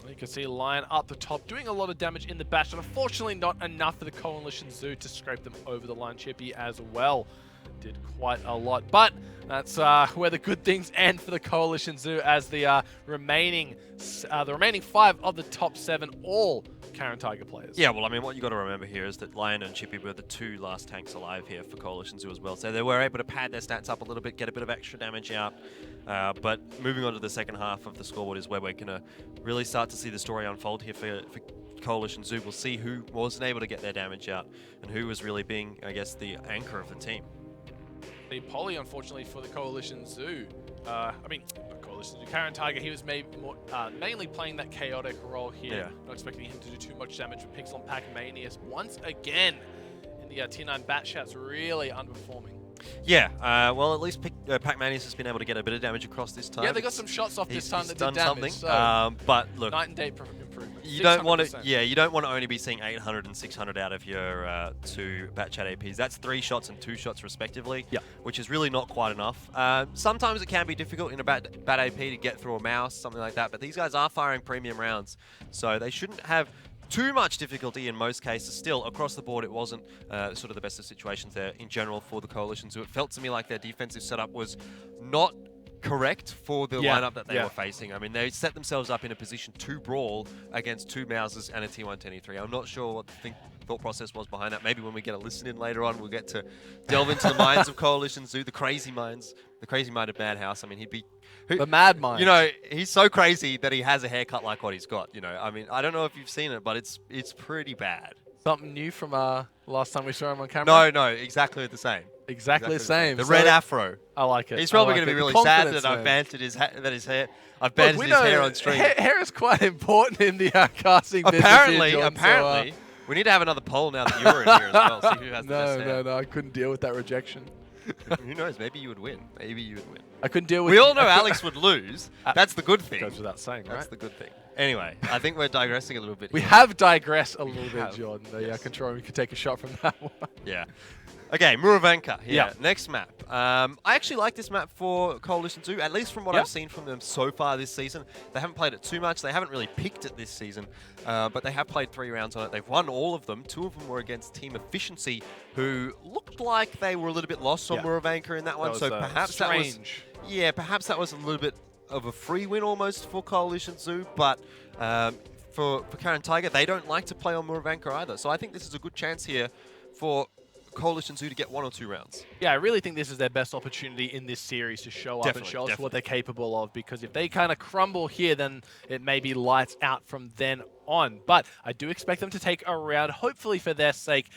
You can see Lion up the top doing a lot of damage in the bash, but unfortunately not enough for the Coalition Zoo to scrape them over the line. Chippy as well did quite a lot, but that's where the good things end for the Coalition Zoo, as the remaining 5 of the top 7 all Caren Tiger players. Yeah, well, I mean, what you got to remember here is that Lion and Chippy were the 2 last tanks alive here for Coalition Zoo as well, so they were able to pad their stats up a little bit, get a bit of extra damage out. But moving on to the second half of the scoreboard is where we're going to really start to see the story unfold here for Coalition Zoo. We'll see who wasn't able to get their damage out and who was really being, I guess, the anchor of the team. The poly, unfortunately, for the Coalition Zoo. Not Coalition Zoo. Caren Tiger, he was mainly playing that chaotic role here. Yeah. Not expecting him to do too much damage with Pixel and Pac-Manius once again in the Tier 9 Batshats, really underperforming. Yeah, well, at least Pac-Manius has been able to get a bit of damage across this time. Yeah, they got some shots off this time that did damage. Something. But look, night and day improvement. You don't want to, you don't want to only be seeing 800 and 600 out of your 2 Batchat APs. That's 3 shots and 2 shots respectively, which is really not quite enough. Sometimes it can be difficult in a bat AP to get through a mouse, something like that, but these guys are firing premium rounds, so they shouldn't have too much difficulty in most cases. Still, across the board, it wasn't sort of the best of situations there in general for the Coalition. So it felt to me like their defensive setup was not correct for the lineup that they were facing. I mean, they set themselves up in a position to brawl against 2 Mouses and a T1 10E3. I'm not sure what the thought process was behind that. Maybe when we get a listen in later on, we'll get to delve into the minds of Coalition Zoo, the crazy minds, the crazy mind of Madhouse. I mean, he'd be... the mad mind. You know, he's so crazy that he has a haircut like what he's got, you know. I mean, I don't know if you've seen it, but it's pretty bad. Something new from last time we saw him on camera? No, exactly the same. Exactly the same. The red afro. I like it. He's probably going to be really sad that I've bantered his hair. I've bantered his hair on stream. Hair is quite important in the casting business. Apparently. We need to have another poll now that you're in here as well. See who has the best hair. No. I couldn't deal with that rejection. Who knows? Maybe you would win. I couldn't deal with. We all know Alex would lose. That's the good thing. Goes without saying, right? That's the good thing. Anyway, I think we're digressing a little bit. We have digressed a little bit, Jordan. The control, we could take a shot from that one. Yeah. Okay, Muruvanka here. Next map. I actually like this map for Coalition 2, at least from what I've seen from them so far this season. They haven't played it too much. They haven't really picked it this season, but they have played 3 rounds on it. They've won all of them. 2 of them were against Team Efficiency, who looked like they were a little bit lost on Muruvanka in that one. So perhaps strange. Perhaps that was a little bit of a free win almost for Coalition Zoo, but for Caren Tiger, they don't like to play on Muruvanka either. So I think this is a good chance here for Coalition Zoo to get 1 or 2 rounds. Yeah, I really think this is their best opportunity in this series to show up and show us what they're capable of, because if they kind of crumble here, then it may be lights out from then on. But I do expect them to take a round, hopefully for their sake,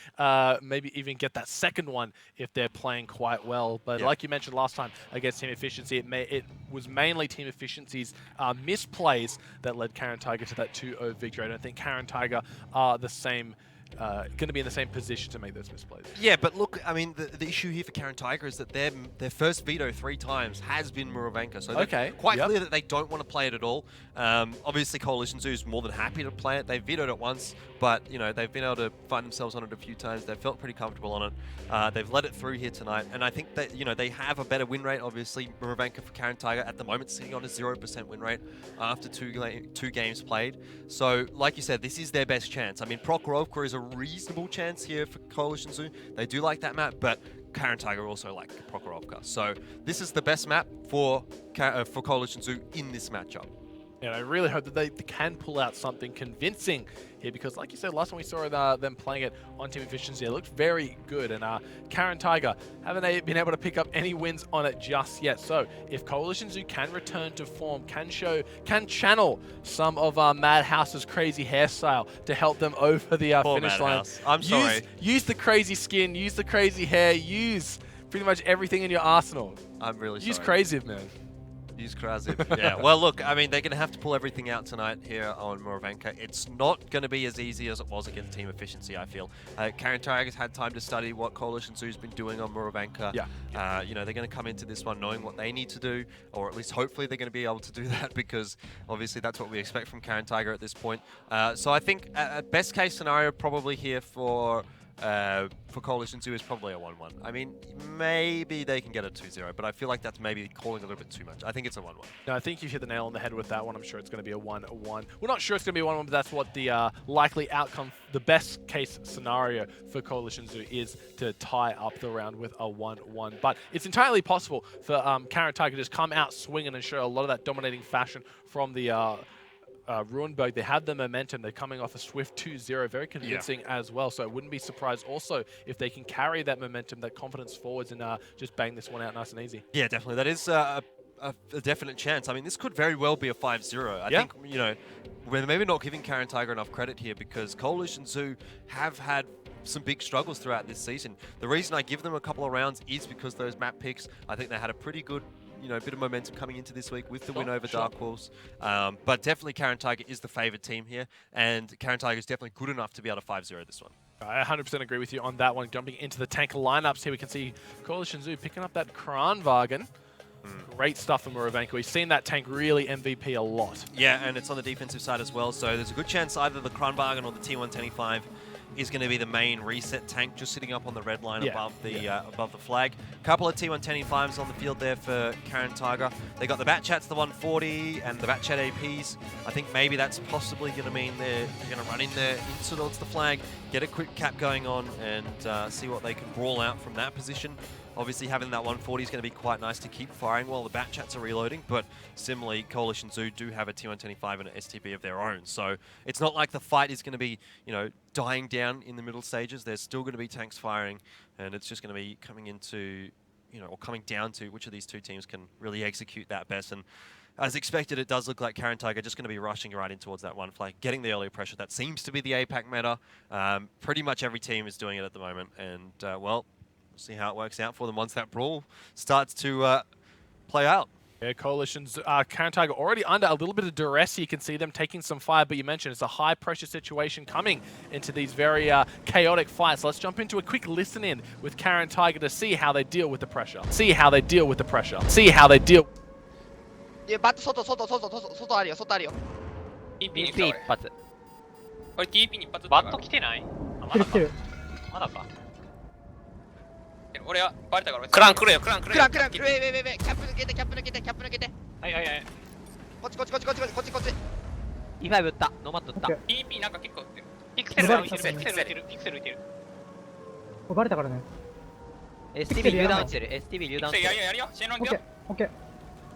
maybe even get that second one if they're playing quite well. But like you mentioned last time against Team Efficiency, it was mainly Team Efficiency's misplays that led Caren Tiger to that 2-0 victory. I don't think Caren Tiger are the same going to be in the same position to make those misplays. Yeah, but look, I mean, the issue here for Caren Tiger is that their first veto 3 times has been Muravanka, so they're quite clear that they don't want to play it at all. Obviously, Coalition Zoo is more than happy to play it. They vetoed it once, but you know they've been able to find themselves on it a few times. They've felt pretty comfortable on it. They've let it through here tonight, and I think that they have a better win rate. Obviously, Muravanka for Caren Tiger at the moment sitting on a 0% win rate after two games played. So, like you said, this is their best chance. I mean, Prokhorovka is a reasonable chance here for Coalition Zoo. They do like that map, but Caren Tiger also like Prokhorovka. So this is the best map for Coalition Zoo in this matchup. And I really hope that they can pull out something convincing here, because like you said, last time we saw them playing it on Team Efficiency, it looked very good. And Caren Tiger haven't been able to pick up any wins on it just yet. So if Coalition Zoo can return to form, can channel some of Madhouse's crazy hairstyle to help them over the finish line. I'm sorry. Use the crazy skin, use the crazy hair, use pretty much everything in your arsenal. I'm really sorry. Use Crazive, man. Use Krasiv. Yeah, well, look, I mean, they're going to have to pull everything out tonight here on Muravanka. It's not going to be as easy as it was against Team Efficiency, I feel. Caren Tiger's had time to study what Coalition Zoo's been doing on Muravanka. Yeah. They're going to come into this one knowing what they need to do, or at least hopefully they're going to be able to do that, because obviously that's what we expect from Caren Tiger at this point. So I think best case scenario probably here for Coalition Zoo is probably a 1-1. I mean, maybe they can get a 2-0, but I feel like that's maybe calling a little bit too much. I think it's a 1-1. No, I think you hit the nail on the head with that one. I'm sure it's going to be a 1-1. We're not sure it's going to be a 1-1, but that's what the likely outcome, the best case scenario for Coalition Zoo is, to tie up the round with a 1-1. But it's entirely possible for Caren Tiger to just come out swinging and show a lot of that dominating fashion from the Ruinberg. They have the momentum. They're coming off a swift 2-0, very convincing as well. So I wouldn't be surprised also if they can carry that momentum, that confidence forwards, and just bang this one out nice and easy. Yeah, definitely. That is a definite chance. I mean, this could very well be a 5-0. I think, we're maybe not giving Caren Tiger enough credit here, because Coalition Zoo have had some big struggles throughout this season. The reason I give them a couple of rounds is because those map picks, I think they had a pretty good bit of momentum coming into this week with the win over Dark Wolves. But definitely Caren Tiger is the favoured team here, and Caren Tiger is definitely good enough to be able to 5-0 this one. I 100% agree with you on that one. Jumping into the tank lineups here, we can see Coalition Zoo picking up that Kranvagen. Great stuff from Muravanka. We've seen that tank really MVP a lot. Yeah, and it's on the defensive side as well, so there's a good chance either the Kranvagen or the T125 is going to be the main reset tank, just sitting up on the red line above the flag. A couple of T125s on the field there for Caren Tiger. They got the Batchats, the 140, and the Batchat APs. I think maybe that's possibly going to mean they're going to run in there towards the flag, get a quick cap going on, and see what they can brawl out from that position. Obviously, having that 140 is going to be quite nice to keep firing while the Batchats are reloading, but similarly, Coalition Zoo do have a T125 and an STB of their own, so it's not like the fight is going to be, dying down in the middle stages. There's still going to be tanks firing, and it's just going to be coming into, or coming down to which of these two teams can really execute that best. And as expected, it does look like Caren Tiger just going to be rushing right in towards that one flag, getting the earlier pressure. That seems to be the APAC meta. Pretty much every team is doing it at the moment, and well, we'll see how it works out for them once that brawl starts to play out. Yeah, Coalition's Caren Tiger already under a little bit of duress. You can see them taking some fire, but you mentioned it's a high-pressure situation coming into these very chaotic fights. Let's jump into a quick listen-in with Caren Tiger to see how they deal with the pressure. See how they deal with the pressure. See how they deal. Yeah, バット外あるよ、外あるよ。TP 一発。これ TP に一発。バット来てない？あ、まだか。まだか。俺はバレたから。クラン来るよ、クラン。ウェイ、キャップ抜けて、キャップ抜けて。はい。こっち。E5 打った、ノーマット打った。TP なんか結構打ってる。ピクセル浮いてる。バレたからね。STB 榴弾落ちてる。STB 榴弾落ちてる。やるよ。シェンロンオッケー。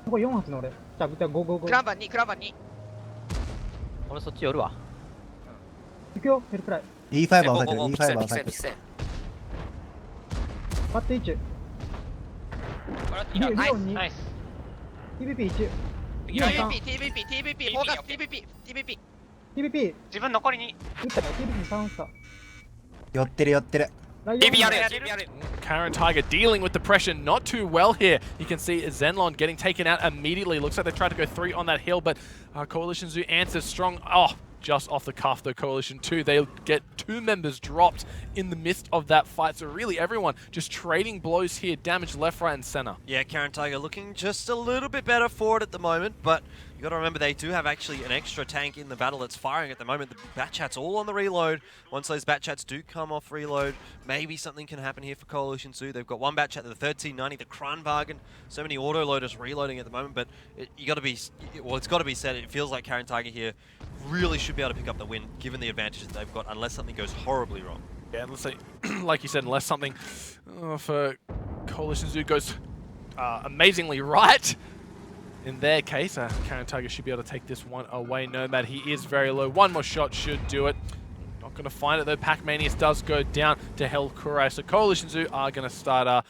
ここ4発の俺。じゃあ5。クランバン2。俺そっち寄るわ。行くよ、ヘルくらい。E5 は抑えてる。E5 は抑えてる。バット1。リオ2。ナイス。TVP 1。TVP、フォーカス TVP。自分残りに。打ったね、TVP 3打った。寄ってる。TP やる。Caren Tiger dealing with the pressure not too well here. You can see Zenlon getting taken out immediately. Looks like they tried to go 3 on that hill, but Coalition Zoo answers strong. Oh, just off the cuff, though, Coalition 2. They get 2 members dropped in the midst of that fight. So really everyone just trading blows here, damage left, right, and center. Yeah, Caren Tiger looking just a little bit better for it at the moment, but you got to remember they do have actually an extra tank in the battle that's firing at the moment. The bat chat's all on the reload. Once those bat chats do come off reload, maybe something can happen here for Coalition Zoo. They've got one bat chat, the 1390, the Kranwagen. So many auto loaders reloading at the moment, but it's got to be said, it feels like Caren Tiger here really should be able to pick up the win, given the advantages they've got, unless something goes horribly wrong. Yeah, let's say, like you said, unless something for Coalition Zoo goes amazingly right. In their case, Caren Tiger should be able to take this one away. Nomad, he is very low. One more shot should do it. Not going to find it though. Pac-Manius does go down to Hell Kurai. So Coalition Zoo are going to start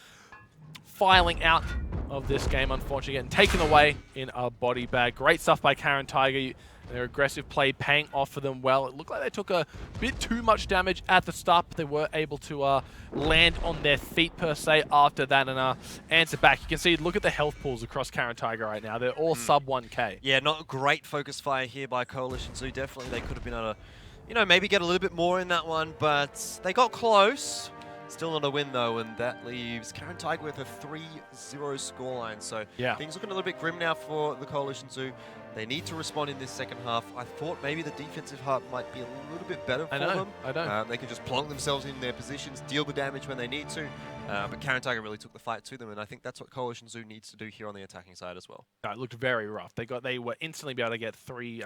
filing out of this game, unfortunately, getting taken away in a body bag. Great stuff by Caren Tiger. Their aggressive play paying off for them well. It looked like they took a bit too much damage at the start, but they were able to land on their feet per se after that and answer back. You can see, look at the health pools across Caren Tiger right now. They're all sub 1k. Yeah, not a great focus fire here by Coalition Zoo. Definitely they could have been able to, you know, maybe get a little bit more in that one, but they got close. Still not a win though, and that leaves Caren Tiger with a 3-0 scoreline. So yeah, things looking a little bit grim now for the Coalition Zoo. They need to respond in this second half. I thought maybe the defensive half might be a little bit better for them. I know. They can just plonk themselves in their positions, deal the damage when they need to. But Caren Tiger really took the fight to them, and I think that's what Coalition Zoo needs to do here on the attacking side as well. It looked very rough. They were instantly able to get 3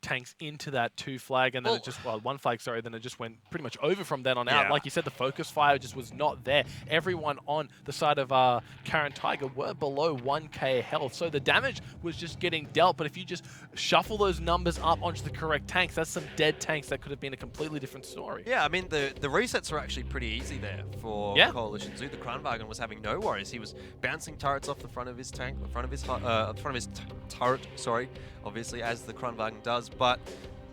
tanks into that 2 flag, and then it just, well, 1 flag, sorry, then it just went pretty much over from then on out. Like you said, the focus fire just was not there. Everyone on the side of Caren Tiger were below 1k health, so the damage was just getting dealt. But if you just shuffle those numbers up onto the correct tanks, that's some dead tanks that could have been a completely different story. Yeah, I mean, the resets were actually pretty easy there for Coalition Zoo. The Kranwagen was having no worries. He was bouncing turrets off the front of his tank, the front of his turret, sorry, obviously, as the Kranwagen does. But,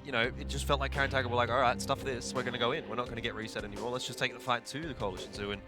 you know, it just felt like Caren Tiger were like, all right, stuff this, we're going to go in. We're not going to get reset anymore. Let's just take the fight to the Coalition Zoo, and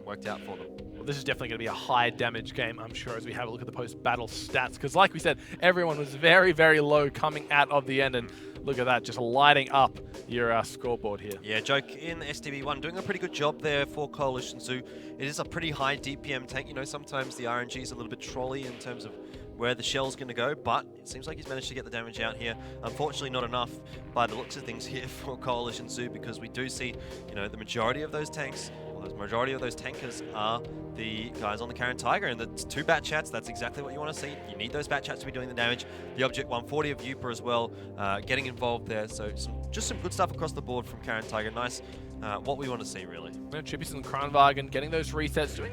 worked out for them. Well, this is definitely going to be a high damage game, I'm sure, as we have a look at the post-battle stats. Because like we said, everyone was very, very low coming out of the end, and look at that, just lighting up your scoreboard here. Yeah, Joke in STB1 doing a pretty good job there for Coalition Zoo. It is a pretty high DPM tank. You know, sometimes the RNG is a little bit trolley in terms of where the shell's going to go, but it seems like he's managed to get the damage out here. Unfortunately, not enough by the looks of things here for Coalition Zoo, because we do see, you know, the majority of those tanks, or the majority of those tankers are the guys on the Caren Tiger, and the 2 bat chats, that's exactly what you want to see. You need those bat chats to be doing the damage. The Object 140 of Upa as well, getting involved there. So just some good stuff across the board from Caren Tiger. Nice, what we want to see, really. Chippies and Kranwagen getting those resets, doing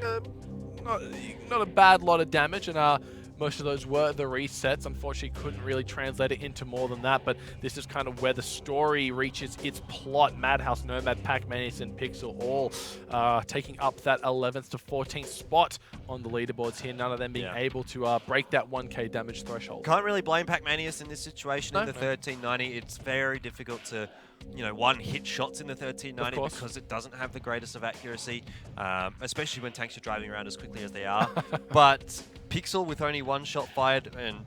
not a bad lot of damage, and most of those were the resets. Unfortunately, couldn't really translate it into more than that, but this is kind of where the story reaches its plot. Madhouse, Nomad, Pac-Manius, and Pixel all taking up that 11th to 14th spot on the leaderboards here. None of them being able to break that 1k damage threshold. Can't really blame Pac-Manius in this situation in the 1390. It's very difficult to, you know, hit shots in the 1390 because it doesn't have the greatest of accuracy, especially when tanks are driving around as quickly as they are. But Pixel with only 1 shot fired and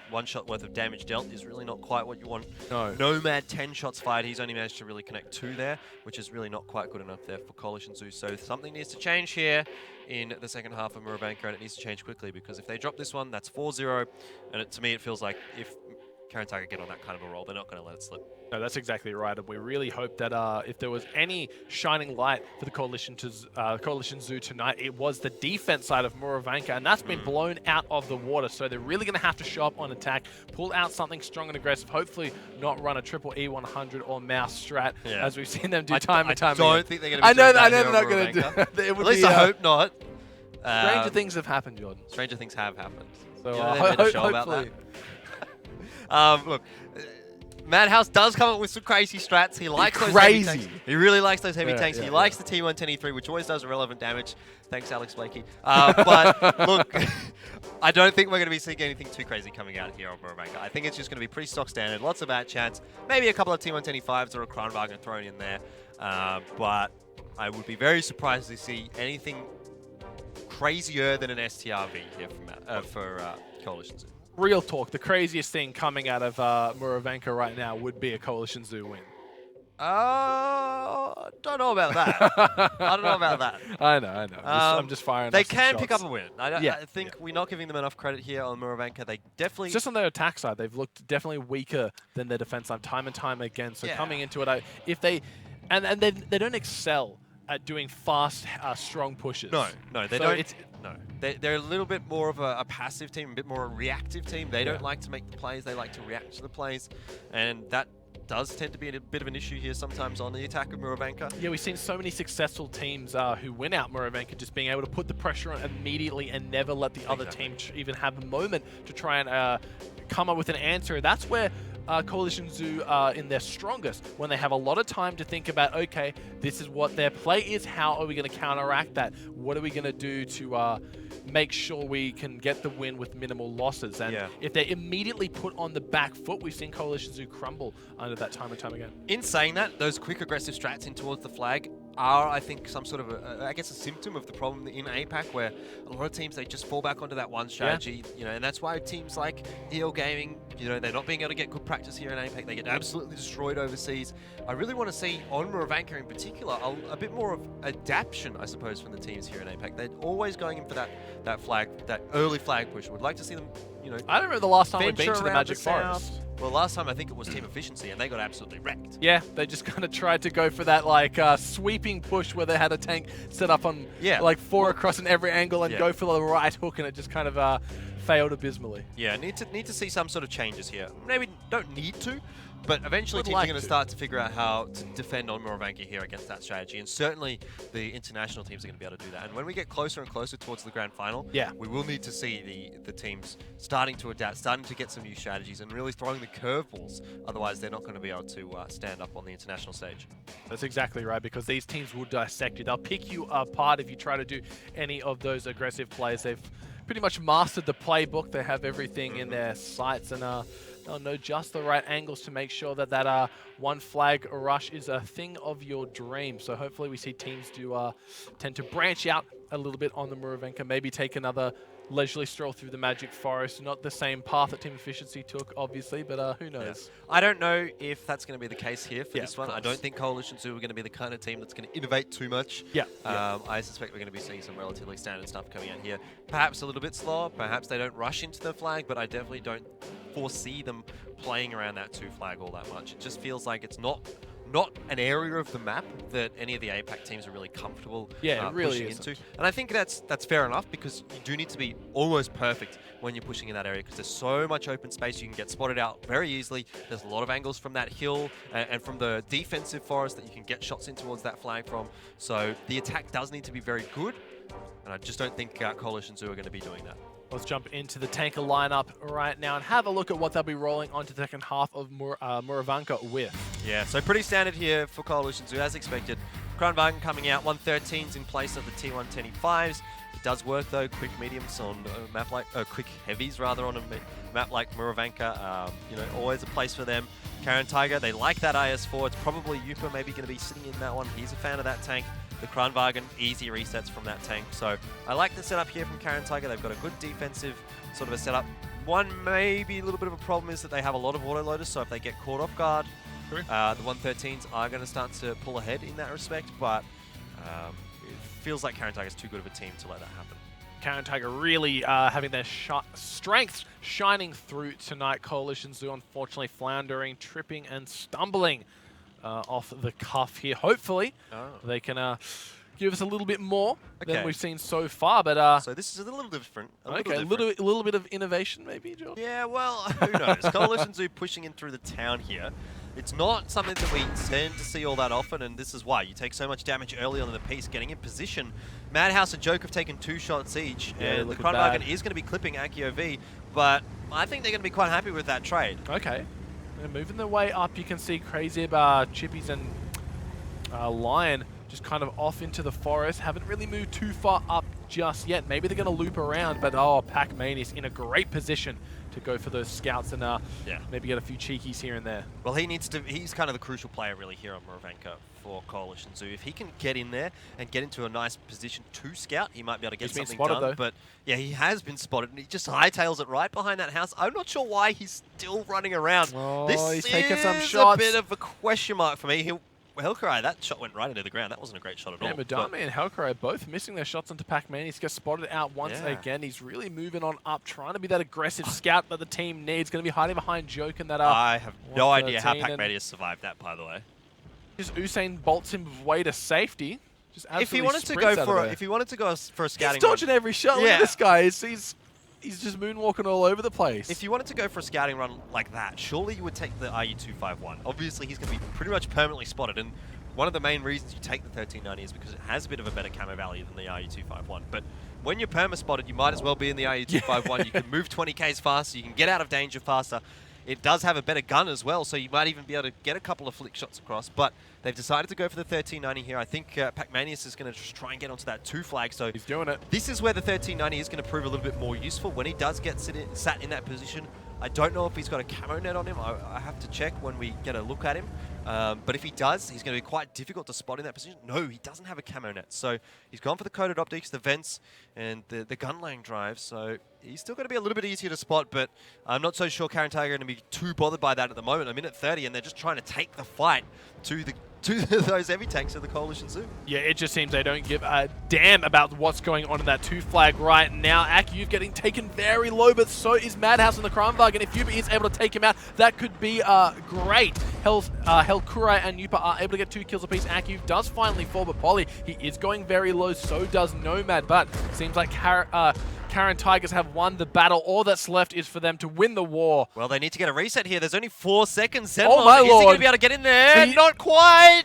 1 shot worth of damage dealt is really not quite what you want. No. Nomad 10 shots fired. He's only managed to really connect 2 there, which is really not quite good enough there for Coalition Zoo. So something needs to change here in the second half of Murabanka, and it needs to change quickly, because if they drop this one, that's 4-0, and to me it feels like if Caren Tiger get on that kind of a roll, they're not going to let it slip. No, that's exactly right, and we really hope that if there was any shining light for the Coalition Zoo tonight, it was the defense side of Muravanka, and that's been blown out of the water. So they're really going to have to show up on attack, pull out something strong and aggressive, hopefully not run a triple E100 or mouse strat, as we've seen them do time and time again. I don't think they're going to be doing that. I know they're not going to do that. At least I hope not. Stranger things have happened, Jordan. Stranger things have happened. So you know, they made a show about that. Look, Madhouse does come up with some crazy strats. He likes those heavy tanks. He really likes those heavy tanks. He likes the T110E3, which always does irrelevant damage. Thanks, Alex Blakey. But look, I don't think we're going to be seeing anything too crazy coming out here on Murabanka. I think it's just going to be pretty stock standard. Lots of bat chats. Maybe a couple of T110E5s or a Kranwagen thrown in there. But I would be very surprised to see anything crazier than an STRV here for Coalition Zoo. real talk, the craziest thing coming out of Muravanka right now would be a Coalition Zoo win. Don't know about that. I don't know about that. I know. I'm just firing. They off some can shots. pick up a win. I think we're not giving them enough credit here on Muravanka. They definitely... Just on their attack side, they've looked definitely weaker than their defense side time and time again. So coming into it, if they... And they don't excel at doing fast, strong pushes. No, they don't. No, they're a little bit more of a passive team, a bit more a reactive team. They don't like to make the plays. They like to react to the plays. And that does tend to be a bit of an issue here sometimes on the attack of Muravanka. Yeah, we've seen so many successful teams who win out Muravanka just being able to put the pressure on immediately and never let the other team even have a moment to try and come up with an answer. That's where Coalition Zoo are in their strongest, when they have a lot of time to think about, okay, this is what their play is, how are we going to counteract that? What are we going to do to make sure we can get the win with minimal losses? And if they're immediately put on the back foot, we've seen Coalition Zoo crumble under that time and time again. In saying that, those quick aggressive strats in towards the flag are, I think, some sort of, I guess, a symptom of the problem in APAC, where a lot of teams, they just fall back onto that one strategy, you know, and that's why teams like Wargaming, you know, they're not being able to get good practice here in APAC. They get absolutely destroyed overseas. I really want to see, on Muravanka in particular, a bit more of adaptation, I suppose, from the teams here in APAC. They're always going in for that flag, that early flag push. Would like to see them, you know, I don't remember the last time we've been venture to the around Magic the Forest. south. Well, last time I think it was Team Efficiency, and they got absolutely wrecked. Yeah, they just kind of tried to go for that like sweeping push where they had a tank set up on like four across in every angle and go for the right hook, and it just kind of failed abysmally. Yeah, need to see some sort of changes here. Maybe don't need to, but eventually teams like are going to start to figure out how to defend on Muravanka here against that strategy, and certainly the international teams are going to be able to do that. And when we get closer and closer towards the grand final, we will need to see the teams starting to adapt, starting to get some new strategies, and really throwing the curveballs. Otherwise, they're not going to be able to stand up on the international stage. That's exactly right, because these teams will dissect you. They'll pick you apart if you try to do any of those aggressive plays. They've pretty much mastered the playbook. They have everything in their sights, and they'll know just the right angles to make sure that that one flag rush is a thing of your dream. So hopefully we see teams do tend to branch out a little bit on the Muravanka, maybe take another leisurely stroll through the Magic Forest. Not the same path that Team Efficiency took, obviously, but who knows? Yeah. I don't know if that's going to be the case here for this one. I don't think Coalition Zoo are going to be the kind of team that's going to innovate too much. I suspect we're going to be seeing some relatively standard stuff coming out here. Perhaps a little bit slower. Perhaps they don't rush into the flag, but I definitely don't foresee them playing around that 2 flag all that much. It just feels like it's not an area of the map that any of the APAC teams are really comfortable it really pushing into. And I think that's fair enough, because you do need to be almost perfect when you're pushing in that area, because there's so much open space. You can get spotted out very easily. There's a lot of angles from that hill and from the defensive forest that you can get shots in towards that flag from. So the attack does need to be very good, and I just don't think Coalition Zoo are going to be doing that. Let's jump into the tanker lineup right now and have a look at what they'll be rolling onto the second half of Muravanka with. Yeah, so pretty standard here for Coalition Zoo, as expected. Kronwagen coming out, 113s in place of the T125s. It does work though, quick mediums on a map like, quick heavies rather on a map like Muravanka. You know, always a place for them. Caren Tiger, they like that IS-4. It's probably Yupa maybe going to be sitting in that one. He's a fan of that tank. The Kronwagen, easy resets from that tank. So I like the setup here from Caren Tiger. They've got a good defensive sort of a setup. One maybe a little bit of a problem is that they have a lot of autoloaders, so if they get caught off guard, the 113s are going to start to pull ahead in that respect, but it feels like Caren Tiger is too good of a team to let that happen. Caren Tiger really having their strengths shining through tonight. Coalition Zoo unfortunately floundering, tripping and stumbling off the cuff here. Hopefully they can give us a little bit more than we've seen so far. But so this is a little different. A little bit of innovation maybe, John? Yeah, well, who knows? Coalition Zoo pushing in through the town here. It's not something that we tend to see all that often, and this is why. You take so much damage early on in the piece, getting in position. Madhouse and Joke have taken 2 shots each, and the Kronwagen is going to be clipping Akio V, but I think they're going to be quite happy with that trade. Okay. They're moving their way up. You can see Crazy Chippies and Lion just kind of off into the forest. Haven't really moved too far up just yet. Maybe they're going to loop around, but Pac-Man is in a great position to go for those scouts and maybe get a few cheekies here and there. Well, he needs to. He's kind of the crucial player really here on Moravanka for Coalition Zoo. If he can get in there and get into a nice position to scout, he might be able to get something done. Though. But yeah, he has been spotted, and he just hightails it right behind that house. I'm not sure why he's still running around. Oh, this he's is taking some shots. a bit of a question mark for me. Hellcry, that shot went right into the ground. That wasn't a great shot at all. Yeah, Madame and Hellcry both missing their shots into Pac-Man. He's got spotted out once again. He's really moving on up, trying to be that aggressive scout that the team needs. Going to be hiding behind Joke and that I have no idea how Pac-Man has survived that, by the way. Just Usain bolts him way to safety. Just if he wanted to go for a scouting, he's dodging every shot. Look at this guy. He's just moonwalking all over the place. If you wanted to go for a scouting run like that, surely you would take the RU-251. Obviously, he's going to be pretty much permanently spotted, and one of the main reasons you take the 1390 is because it has a bit of a better camo value than the RU-251. But when you're perma-spotted, you might as well be in the RU-251. You can move 20Ks faster, you can get out of danger faster. It does have a better gun as well, so you might even be able to get a couple of flick shots across. But they've decided to go for the 1390 here. I think Pac-Manius is going to just try and get onto that 2 flag. So he's doing it. This is where the 1390 is going to prove a little bit more useful when he does get sat in that position. I don't know if he's got a camo net on him. I have to check when we get a look at him. But if he does, he's going to be quite difficult to spot in that position. No, he doesn't have a camo net. So he's gone for the coated optics, the vents, and the gun laying drive. So he's still going to be a little bit easier to spot, but I'm not so sure Caren Tiger are going to be too bothered by that at the moment. A minute 30, and they're just trying to take the fight to those heavy tanks of the Coalition Zoo. Yeah, it just seems they don't give a damn about what's going on in that 2 flag right now. Akyuv getting taken very low, but so is Madhouse in the Kronvag, and if Yuba is able to take him out, that could be great. Hellkurai and Yupa are able to get 2 kills apiece. Akyuv does finally fall, but Polly, he is going very low, so does Nomad, but seems like Caren Tigers have won the battle. All that's left is for them to win the war. Well, they need to get a reset here. There's only 4 seconds. Oh my lord. Is he going to be able to get in there? Not quite.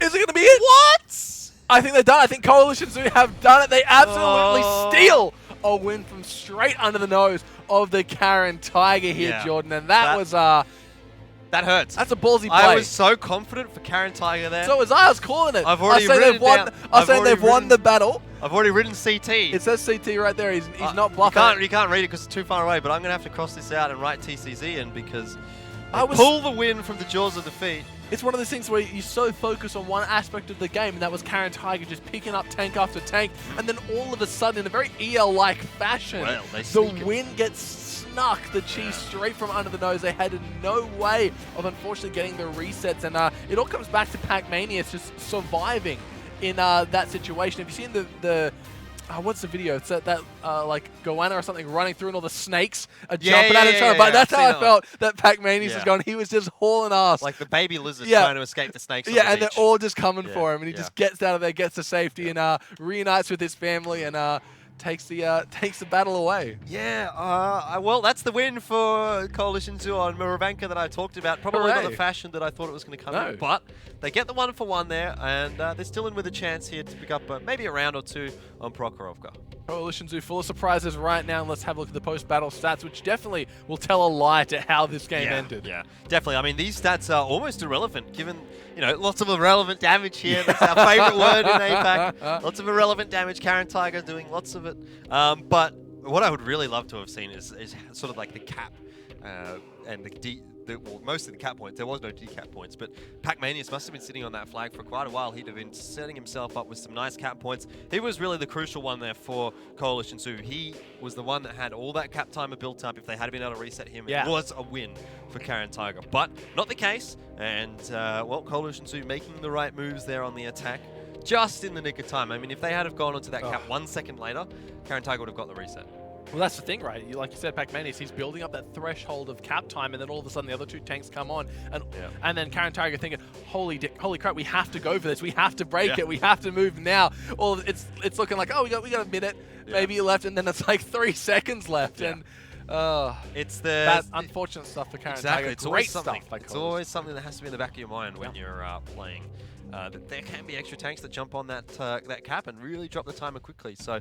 Is it going to be it? What? I think they're done. I think Coalition Zoo have done it. They absolutely steal a win from straight under the nose of the Caren Tiger here, Jordan. And that was... that hurts. That's a ballsy play. I was so confident for Caren Tiger there. So was I. I was calling it. I've already they've won the battle. I've already written CT. It says CT right there. He's not bluffing. You can't read it because it's too far away, but I'm going to have to cross this out and write TCZ in because pull the win from the jaws of defeat. It's one of those things where you so focus on one aspect of the game, and that was Caren Tiger just picking up tank after tank, and then all of a sudden, in a very EL-like fashion, the win gets snuck the cheese straight from under the nose. They had no way of unfortunately getting the resets, and it all comes back to Pac-Mania just surviving in that situation. Have you seen the what's the video? It's that like Goanna or something running through and all the snakes are jumping at each other. But that's how I felt that Pac-Manius was going. He was just hauling ass. Like the baby lizard trying to escape the snakes on the and beach. They're all just coming for him. And he just gets out of there, gets to safety, and reunites with his family and takes the battle away. Yeah, well, that's the win for Coalition Zoo on Moravanka that I talked about. Probably not the fashion that I thought it was going to come in, but they get the 1-for-1 there, and they're still in with a chance here to pick up maybe a round or 2 on Prokhorovka. Coalition Zoo full of surprises right now, and let's have a look at the post-battle stats, which definitely will tell a lie to how this game ended. Yeah, definitely. I mean, these stats are almost irrelevant, given, lots of irrelevant damage here. That's our favorite word in APAC. Lots of irrelevant damage. Caren Tiger doing lots of it. But what I would really love to have seen is sort of like the cap and well, most of the cap points. There was no decap points, but Pac-Manius must have been sitting on that flag for quite a while. He'd have been setting himself up with some nice cap points. He was really the crucial one there for Coalition Zoo. He was the one that had all that cap timer built up. If they had been able to reset him, it was a win for Caren Tiger. But not the case, and well, Coalition Zoo making the right moves there on the attack. Just in the nick of time. I mean, if they had have gone onto that cap 1 second later, Caren Tiger would have got the reset. Well, that's the thing, right? Like you said, Pac-Manius, he's building up that threshold of cap time, and then all of a sudden the other 2 tanks come on, and then Caren Tiger thinking, holy crap, we have to go for this, we have to break it, we have to move now. Or it's looking like, oh, we got a minute maybe left, and then it's like 3 seconds left, and it's that unfortunate stuff for Caren Tiger. It's Great something. stuff. It's always something that has to be in the back of your mind when you're playing. That there can be extra tanks that jump on that cap and really drop the timer quickly. So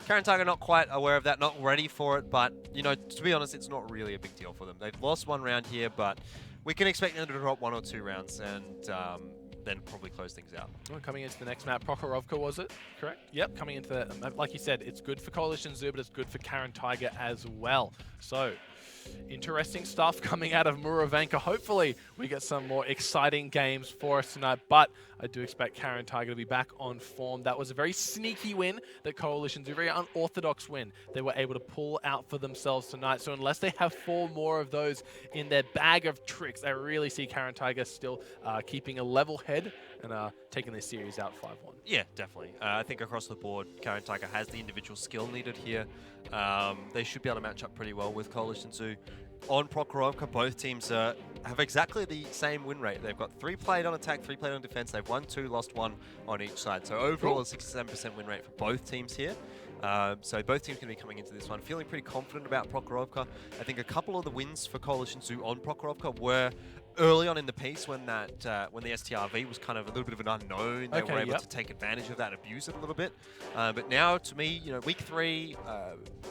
Caren Tiger not quite aware of that, not ready for it, but to be honest, it's not really a big deal for them. They've lost 1 round here, but we can expect them to drop 1 or 2 rounds and then probably close things out. Well, coming into the next map, Prokhorovka, was it? Correct? Yep, coming into the, like you said, it's good for Coalition Zoo, but it's good for Caren Tiger as well. So interesting stuff coming out of Muravanka. Hopefully we get some more exciting games for us tonight, but I do expect Caren Tiger to be back on form. That was a very sneaky win that Coalition's a very unorthodox win they were able to pull out for themselves tonight. So unless they have 4 more of those in their bag of tricks, I really see Caren Tiger still keeping a level head and taking this series out 5-1. Yeah, definitely. I think across the board, Caren Tiger has the individual skill needed here. They should be able to match up pretty well with Coalition Zoo. On Prokhorovka, both teams have exactly the same win rate. They've got 3 played on attack, 3 played on defense. They've won 2, lost 1 on each side. So overall, a 67% win rate for both teams here. So both teams going to be coming into this one feeling pretty confident about Prokhorovka. I think a couple of the wins for Coalition Zoo on Prokhorovka were early on in the piece when when the STRV was kind of a little bit of an unknown. They were able to take advantage of that, abuse it a little bit. But now, to me, week 3,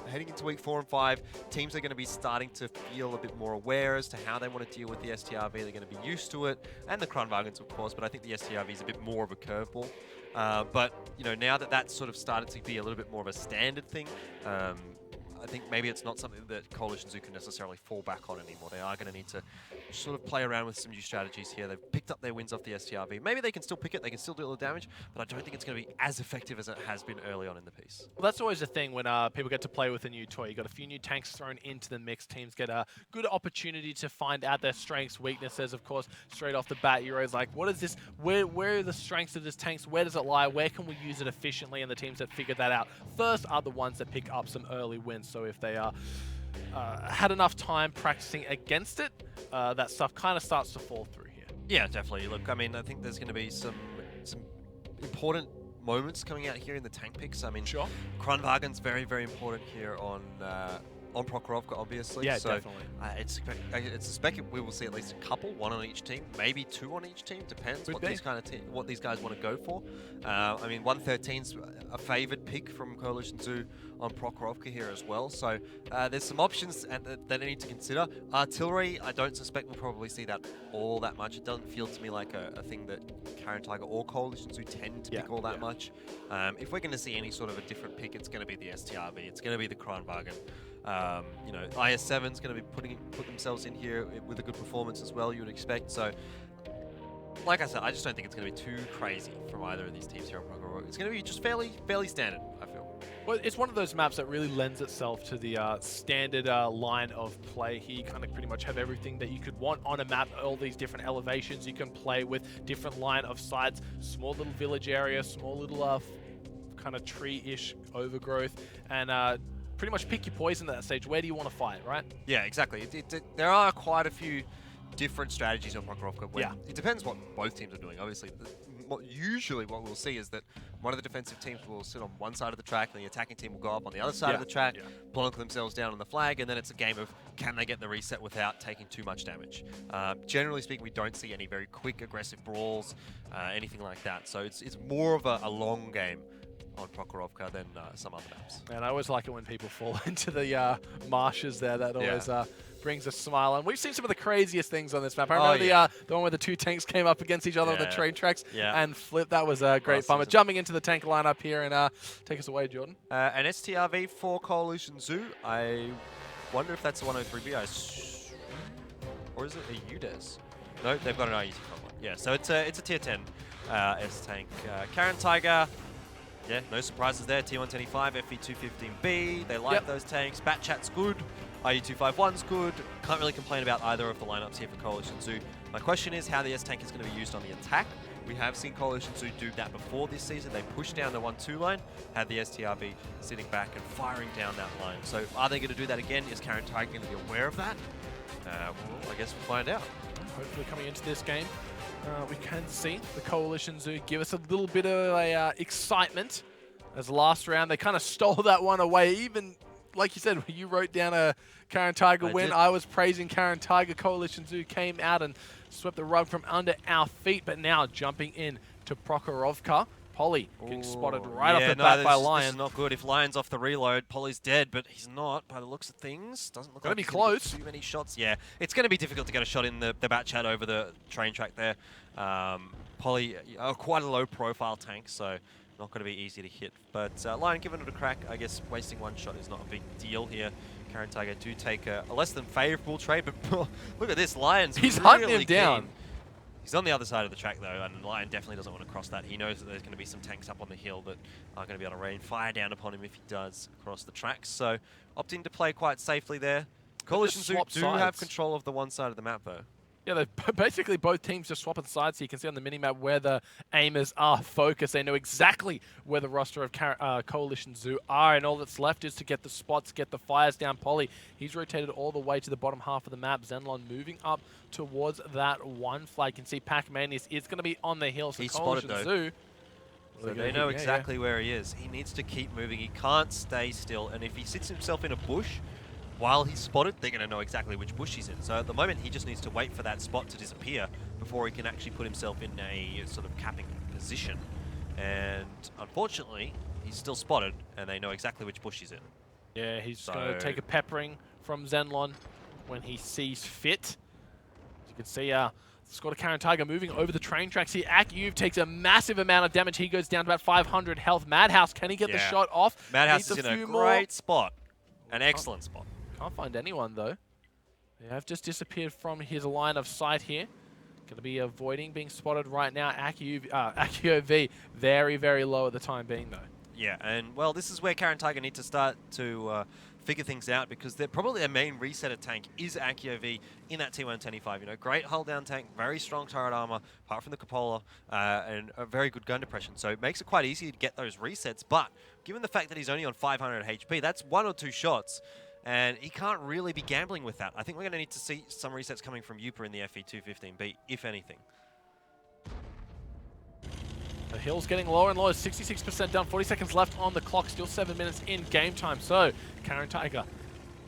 heading into week 4 and 5, teams are going to be starting to feel a bit more aware as to how they want to deal with the STRV. They're going to be used to it, and the Kronwagens, of course. But I think the STRV is a bit more of a curveball. But now that that's sort of started to be a little bit more of a standard thing, I think maybe it's not something that Coalition Zoo can necessarily fall back on anymore. They are going to need to sort of play around with some new strategies here. They've picked up their wins off the STRV. Maybe they can still pick it, they can still do a little damage, but I don't think it's going to be as effective as it has been early on in the piece. Well, that's always the thing when people get to play with a new toy. You got a few new tanks thrown into the mix. Teams get a good opportunity to find out their strengths, weaknesses. Of course, straight off the bat, you're always like, what is this? Where are the strengths of this tank? Where does it lie? Where can we use it efficiently? And the teams that figure that out first are the ones that pick up some early wins. So if they are had enough time practicing against it, that stuff kind of starts to fall through here. Yeah, definitely. Look, I mean, I think there's going to be some important moments coming out here in the tank picks. I mean, sure. Kronwagen's very, very important here on Prokhorovka, obviously. Yeah, so definitely. It's suspected we will see at least a couple, 1 on each team, maybe 2 on each team. Depends what these guys want to go for. I mean, 113's a favoured pick from Coalition Zoo on Prokhorovka here as well. So there's some options that they need to consider. Artillery, I don't suspect we'll probably see that all that much. It doesn't feel to me like a thing that Caren Tiger or Coalition Zoo tend to pick all that much. If we're going to see any sort of a different pick, it's going to be the STRV. It's going to be the Kronwagen. IS7's going to be put themselves in here with a good performance as well, you would expect. So, like I said, I just don't think it's going to be too crazy from either of these teams here on Prokhorovka. It's going to be just fairly standard, I feel. Well, it's one of those maps that really lends itself to the standard line of play here. You kind of pretty much have everything that you could want on a map, all these different elevations you can play with, different line of sights, small little village area, small little kind of tree-ish overgrowth, and pretty much pick your poison at that stage. Where do you want to fight, right? Yeah, exactly. There are quite a few different strategies on Prokhorovka. It depends what both teams are doing. Obviously, usually what we'll see is that one of the defensive teams will sit on one side of the track, and the attacking team will go up on the other side of the track, plonk themselves down on the flag, and then it's a game of can they get the reset without taking too much damage. Generally speaking, we don't see any very quick, aggressive brawls, anything like that. So it's more of a long game on Prokhorovka than some other maps. And I always like it when people fall into the marshes there. That always brings a smile. And we've seen some of the craziest things on this map. I remember the one where the 2 tanks came up against each other on the train tracks and flipped. That was a great fun. But jumping into the tank lineup here and take us away, Jordan. An STRV for Coalition Zoo. I wonder if that's the 103B. Or is it a UDES? No, they've got an IET one. Yeah, so it's a tier 10 S tank. Caren Tiger. Yeah, no surprises there. T125, FE215B. They like those tanks. Bat Chat's good. IE251's good. Can't really complain about either of the lineups here for Coalition Zoo. My question is how the S tank is going to be used on the attack. We have seen Coalition Zoo do that before this season. They pushed down the 1-2 line, had the STRV sitting back and firing down that line. So are they going to do that again? Is Caren Tiger going to be aware of that? Well, I guess we'll find out. Hopefully coming into this game, we can see the Coalition Zoo give us a little bit of a excitement. As last round, they kind of stole that one away. Even, like you said, you wrote down a Caren Tiger win. I was praising Caren Tiger. Coalition Zoo came out and swept the rug from under our feet. But now jumping in to Prokhorovka. Polly getting spotted right off the bat by Lion. This is not good. If Lion's off the reload, Polly's dead, but he's not by the looks of things. Doesn't look like he's gonna be close. Too many shots. Yeah, it's going to be difficult to get a shot in the Bat Chat over the train track there. Polly, quite a low profile tank, so not going to be easy to hit. But Lion giving it a crack. I guess wasting one shot is not a big deal here. Caren Tiger do take a less than favourable trade, but look at this, Lion's He's really hunting him down. keen. He's on the other side of the track though, and Lion definitely doesn't want to cross that. He knows that there's going to be some tanks up on the hill that are going to be able to rain fire down upon him if he does cross the tracks. So opting to play quite safely there. Coalition Zoo do have control of the one side of the map though. Yeah, they're basically both teams just swapping sides, so you can see on the minimap where the aimers are focused. They know exactly where the roster of Coalition Zoo are, and all that's left is to get the spots, get the fires down. Polly, he's rotated all the way to the bottom half of the map. Zenlon moving up towards that one flag. You can see Pac-Manius is going to be on the hill, so He's Coalition spotted, Zoo... So they know exactly where he is. He needs to keep moving. He can't stay still, and if he sits himself in a bush, while he's spotted, they're going to know exactly which bush he's in. So at the moment, he just needs to wait for that spot to disappear before he can actually put himself in a sort of capping position. And unfortunately, he's still spotted, and they know exactly which bush he's in. Yeah, he's going to take a peppering from Zenlon when he sees fit. As you can see, squad of Caren Tiger moving over the train tracks here. Akyuv takes a massive amount of damage. He goes down to about 500 health. Madhouse, can he get the shot off? Madhouse is in a great spot. An excellent spot. Can't find anyone though. They have just disappeared from his line of sight here. Going to be avoiding being spotted right now. Akyuv very, very low at the time being though. Yeah, and well, this is where Caren Tiger need to start to figure things out, because they're probably their main resetter tank is Akyuv in that T125. You know, great hull down tank, very strong turret armor, apart from the cupola, and a very good gun depression. So it makes it quite easy to get those resets. But given the fact that he's only on 500 HP, that's 1 or 2 shots. And he can't really be gambling with that. I think we're going to need to see some resets coming from Yupa in the FE215B, if anything. The hill's getting lower and lower, 66% down, 40 seconds left on the clock, still 7 minutes in game time. So, Caren Tiger,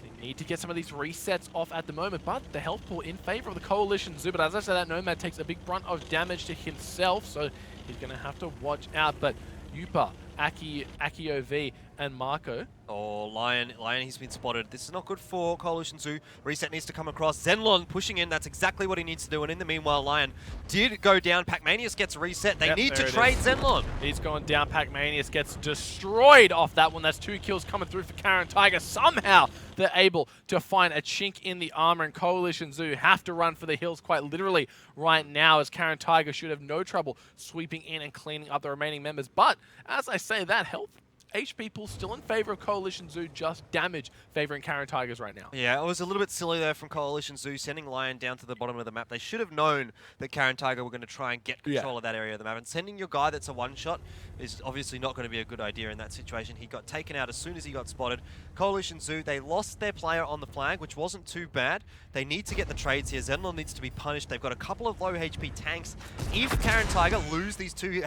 they need to get some of these resets off at the moment, but the health pool in favor of the Coalition Zoo. But as I said, that Nomad takes a big brunt of damage to himself, so he's going to have to watch out. But Yupa, Akyuv, and Marco. Oh, Lion, he's been spotted. This is not good for Coalition Zoo. Reset needs to come across. Zenlon pushing in. That's exactly what he needs to do. And in the meanwhile, Lion did go down. Pac-Manius gets reset. They need to trade Zenlon. He's gone down. Pac-Manius gets destroyed off that one. That's 2 kills coming through for Caren Tiger. Somehow they're able to find a chink in the armor, and Coalition Zoo have to run for the hills quite literally right now, as Caren Tiger should have no trouble sweeping in and cleaning up the remaining members. But as I say, that health HP pool still in favor of Coalition Zoo, just damage favoring Caren Tigers right now. Yeah, it was a little bit silly there from Coalition Zoo, sending Lion down to the bottom of the map. They should have known that Caren Tiger were going to try and get control of that area of the map. And sending your guy that's a one-shot is obviously not going to be a good idea in that situation. He got taken out as soon as he got spotted. Coalition Zoo, they lost their player on the flag, which wasn't too bad. They need to get the trades here. Zenlon needs to be punished. They've got a couple of low HP tanks. If Caren Tiger lose these two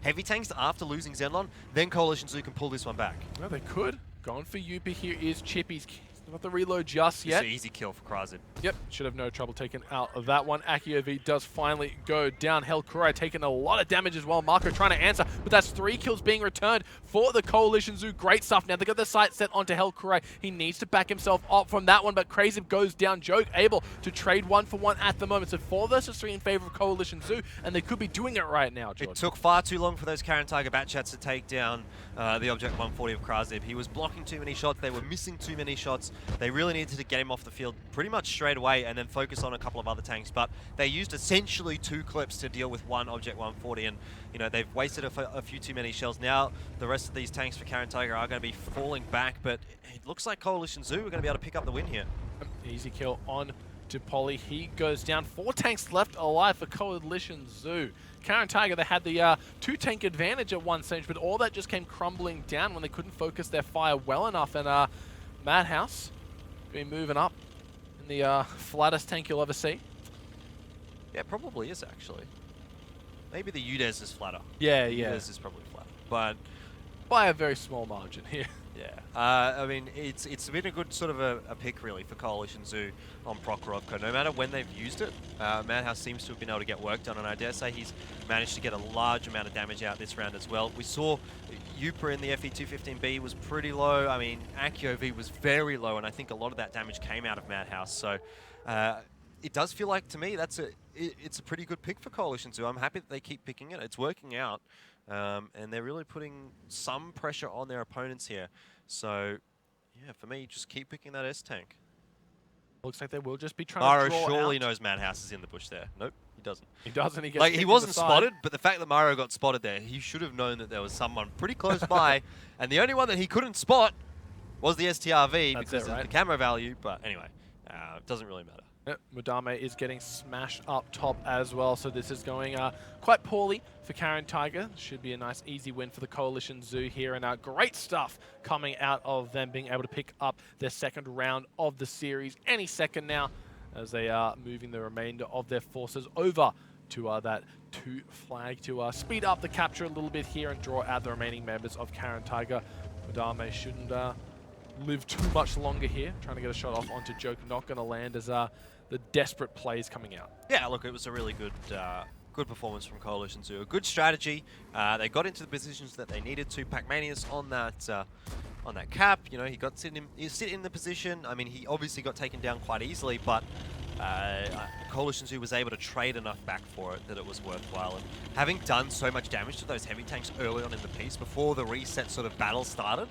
heavy tanks after losing Zenlon, then Coalition Zoo can pull this one back. Well, they could. Going for Yupa here is Chippy's. Not the reload just yet. It's an easy kill for Krazib. Yep, should have no trouble taking out of that one. Akyuv does finally go down. Hellkurai taking a lot of damage as well. Marco trying to answer, but that's 3 kills being returned for the Coalition Zoo. Great stuff. Now they got the sight set onto Hellkurai. He needs to back himself up from that one, but Krazib goes down. Joke able to trade 1 for 1 at the moment. So 4 versus 3 in favor of Coalition Zoo, and they could be doing it right now, George. It took far too long for those Caren Tiger Batchats to take down the Object 140 of Krazib. He was blocking too many shots. They were missing too many shots. They really needed to get him off the field pretty much straight away and then focus on a couple of other tanks. But they used essentially 2 clips to deal with 1 Object 140, and you know, they've wasted a few too many shells. Now the rest of these tanks for Caren Tiger are going to be falling back, but it looks like Coalition Zoo are going to be able to pick up the win here. Easy kill on to Polly. He goes down. 4 tanks left alive for Coalition Zoo. Caren Tiger, they had the 2-tank advantage at one stage, but all that just came crumbling down when they couldn't focus their fire well enough. And Madhouse been moving up in the flattest tank you'll ever see. Yeah, probably is actually. Maybe the UDES is flatter. Yeah. UDES is probably flatter, but by a very small margin here. Yeah, I mean, it's been a good sort of a pick really for Coalition Zoo on Prokhorovka. No matter when they've used it, Madhouse seems to have been able to get work done, and I dare say he's managed to get a large amount of damage out this round as well. We saw Yupa in the FE215B was pretty low. I mean, Akyuv was very low, and I think a lot of that damage came out of Madhouse. So it does feel like, to me, it's a pretty good pick for Coalition Zoo. I'm happy that they keep picking it. It's working out. And they're really putting some pressure on their opponents here. So Yeah, for me, just keep picking that S-Tank. Looks like they will just be trying Mario to draw surely out. knows Madhouse is in the bush there. Nope, he doesn't. He doesn't. He gets Like, kicked he to the wasn't side. spotted, but the fact that Mario got spotted there, he should have known that there was someone pretty close by. And the only one that he couldn't spot was the STRV because of the camera value. But anyway, it doesn't really matter. Yep, Mudame is getting smashed up top as well, so this is going quite poorly for Caren Tiger. Should be a nice easy win for the Coalition Zoo here, and great stuff coming out of them being able to pick up their second round of the series any second now, as they are moving the remainder of their forces over to that 2 flag to speed up the capture a little bit here and draw out the remaining members of Caren Tiger. Mudame shouldn't live too much longer here, trying to get a shot off onto Joke, not going to land as the desperate plays coming out. Yeah, look, it was a really good good performance from Coalition Zoo. A good strategy. They got into the positions that they needed to. Pac-Manius on that cap, you know, he sit in the position. I mean, he obviously got taken down quite easily, but Coalition Zoo was able to trade enough back for it that it was worthwhile. And having done so much damage to those heavy tanks early on in the piece, before the reset sort of battle started,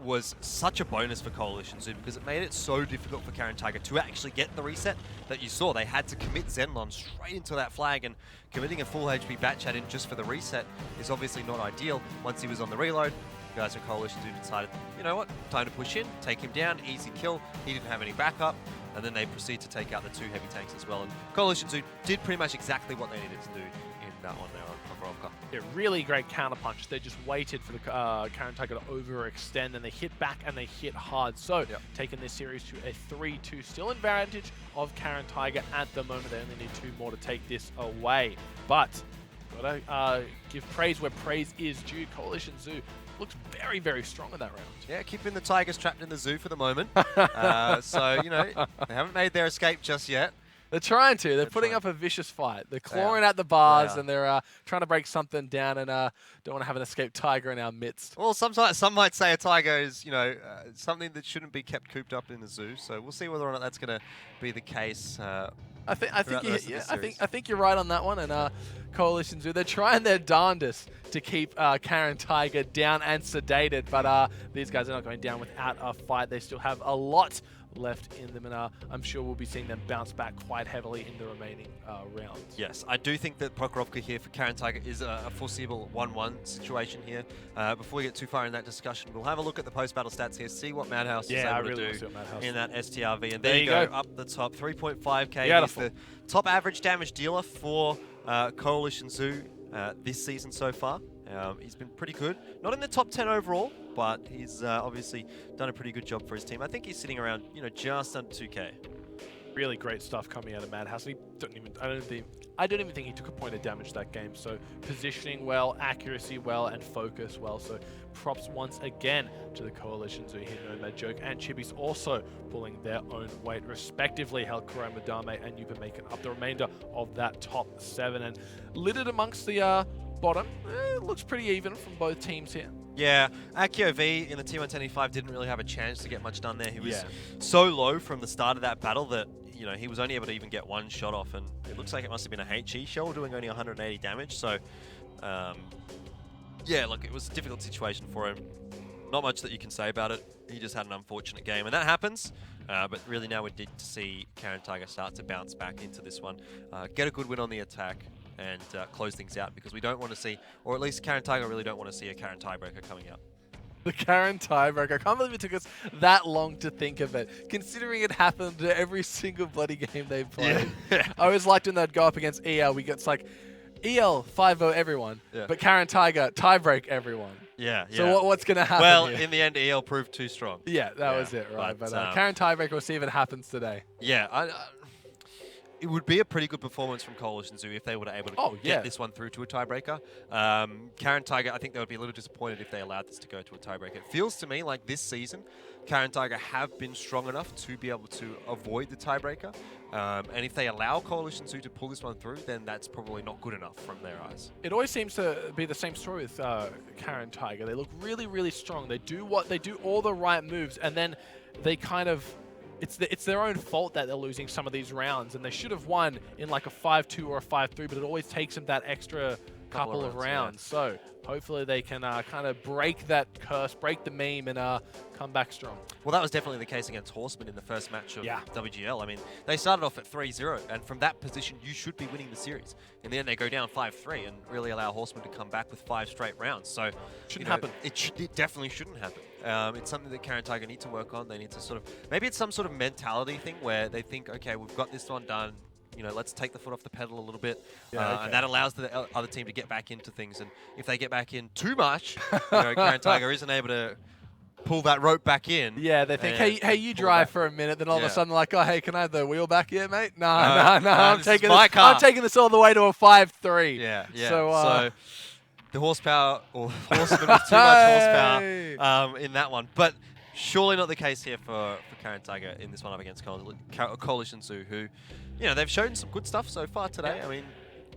was such a bonus for Coalition Zoo because it made it so difficult for Caren Tiger to actually get the reset that you saw. They had to commit Zenlon straight into that flag, and committing a full HP Batchat in just for the reset is obviously not ideal. Once he was on the reload, the guys from Coalition Zoo decided, you know what, time to push in, take him down, easy kill. He didn't have any backup, and then they proceed to take out the 2 heavy tanks as well. And Coalition Zoo did pretty much exactly what they needed to do in that one there on Pokrovka. Yeah, really great counterpunch. They just waited for the Caren Tiger to overextend, and they hit back and they hit hard. So, taking this series to a 3-2, still advantage of Caren Tiger at the moment. They only need 2 more to take this away. But, gotta give praise where praise is due. Coalition Zoo looks very, very strong in that round. Yeah, keeping the Tigers trapped in the zoo for the moment. So, you know, they haven't made their escape just yet. They're trying to. They're putting up a vicious fight. They're clawing at the bars, and they're trying to break something down, and don't want to have an escaped tiger in our midst. Well, some might say a tiger is, you know, something that shouldn't be kept cooped up in the zoo. So we'll see whether or not that's going to be the case. I think you're right on that one. And Coalition Zoo, they're trying their darndest to keep Caren Tiger down and sedated, but these guys are not going down without a fight. They still have a lot left in them, and I'm sure we'll be seeing them bounce back quite heavily in the remaining rounds. Yes, I do think that Pokrovka here for Caren Tiger is a foreseeable 1-1 situation here. Before we get too far in that discussion, we'll have a look at the post-battle stats here, see what Madhouse is able to do in that STRV. And there you go, up the top, 3.5k. He's the top average damage dealer for Coalition Zoo this season so far. He's been pretty good. Not in the top 10 overall, but he's obviously done a pretty good job for his team. I think he's sitting around, you know, just under 2k. Really great stuff coming out of Madhouse. I don't even think he took a point of damage that game. So positioning well, accuracy well, and focus well. So props once again to the Coalition Zoo here. Nomad Joke and Chibi's also pulling their own weight respectively. Helkura, Madame, and Yupa making up the remainder of that top 7. And littered amongst the bottom, it looks pretty even from both teams here. Yeah, Akio V in the T110E5 didn't really have a chance to get much done there. He was so low from the start of that battle that, you know, he was only able to even get 1 shot off, and it looks like it must have been a HE shell doing only 180 damage. So, yeah, look, it was a difficult situation for him. Not much that you can say about it. He just had an unfortunate game, and that happens. But really now we need to see Caren Tiger start to bounce back into this one. Get a good win on the attack and close things out, because we don't want to see, or at least Caren Tiger really don't want to see a Caren tiebreaker coming out. The Caren tiebreaker. I can't believe it took us that long to think of it, considering it happened to every single bloody game they've played. I always liked when they'd go up against EL. We get like EL 5-0 everyone, but Caren Tiger tiebreak everyone. Yeah. So what's going to happen? Well, here? in the end, EL proved too strong. Yeah, that was it, right? But Caren tiebreaker, we'll see if it happens today. Yeah, it would be a pretty good performance from Coalition Zoo if they were able to get this one through to a tiebreaker. Caren Tiger, I think they would be a little disappointed if they allowed this to go to a tiebreaker. It feels to me like this season, Caren Tiger have been strong enough to be able to avoid the tiebreaker. And if they allow Coalition Zoo to pull this one through, then that's probably not good enough from their eyes. It always seems to be the same story with Caren Tiger. They look really, really strong. They do all the right moves, and then they kind of... It's their own fault that they're losing some of these rounds, and they should have won in like a 5-2 or a 5-3, but it always takes them that extra couple of rounds. So hopefully they can kind of break that curse, break the meme, and come back strong. Well, that was definitely the case against Horsemen in the first match of Yeah. WGL. I mean, they started off at 3-0, and from that position, you should be winning the series. In the end, they go down 5-3 and really allow Horsemen to come back with 5 straight rounds. So, Shouldn't happen. It definitely shouldn't happen. It's something that Caren Tiger need to work on. They need to sort of, maybe it's some sort of mentality thing where they think, okay, we've got this one done. You know, let's take the foot off the pedal a little bit, and that allows the other team to get back into things. And if they get back in too much, Caren Tiger isn't able to pull that rope back in. Yeah, they think, hey, you drive for a minute, then all of a sudden, like, oh, hey, can I have the wheel back here, mate? No, I'm taking this all the way to a 5-3. Yeah. So, the horsepower, or horsemen with too much horsepower in that one. But surely not the case here for Caren Tiger in this one up against Coalition Zoo, who, they've shown some good stuff so far today. Yeah. I mean,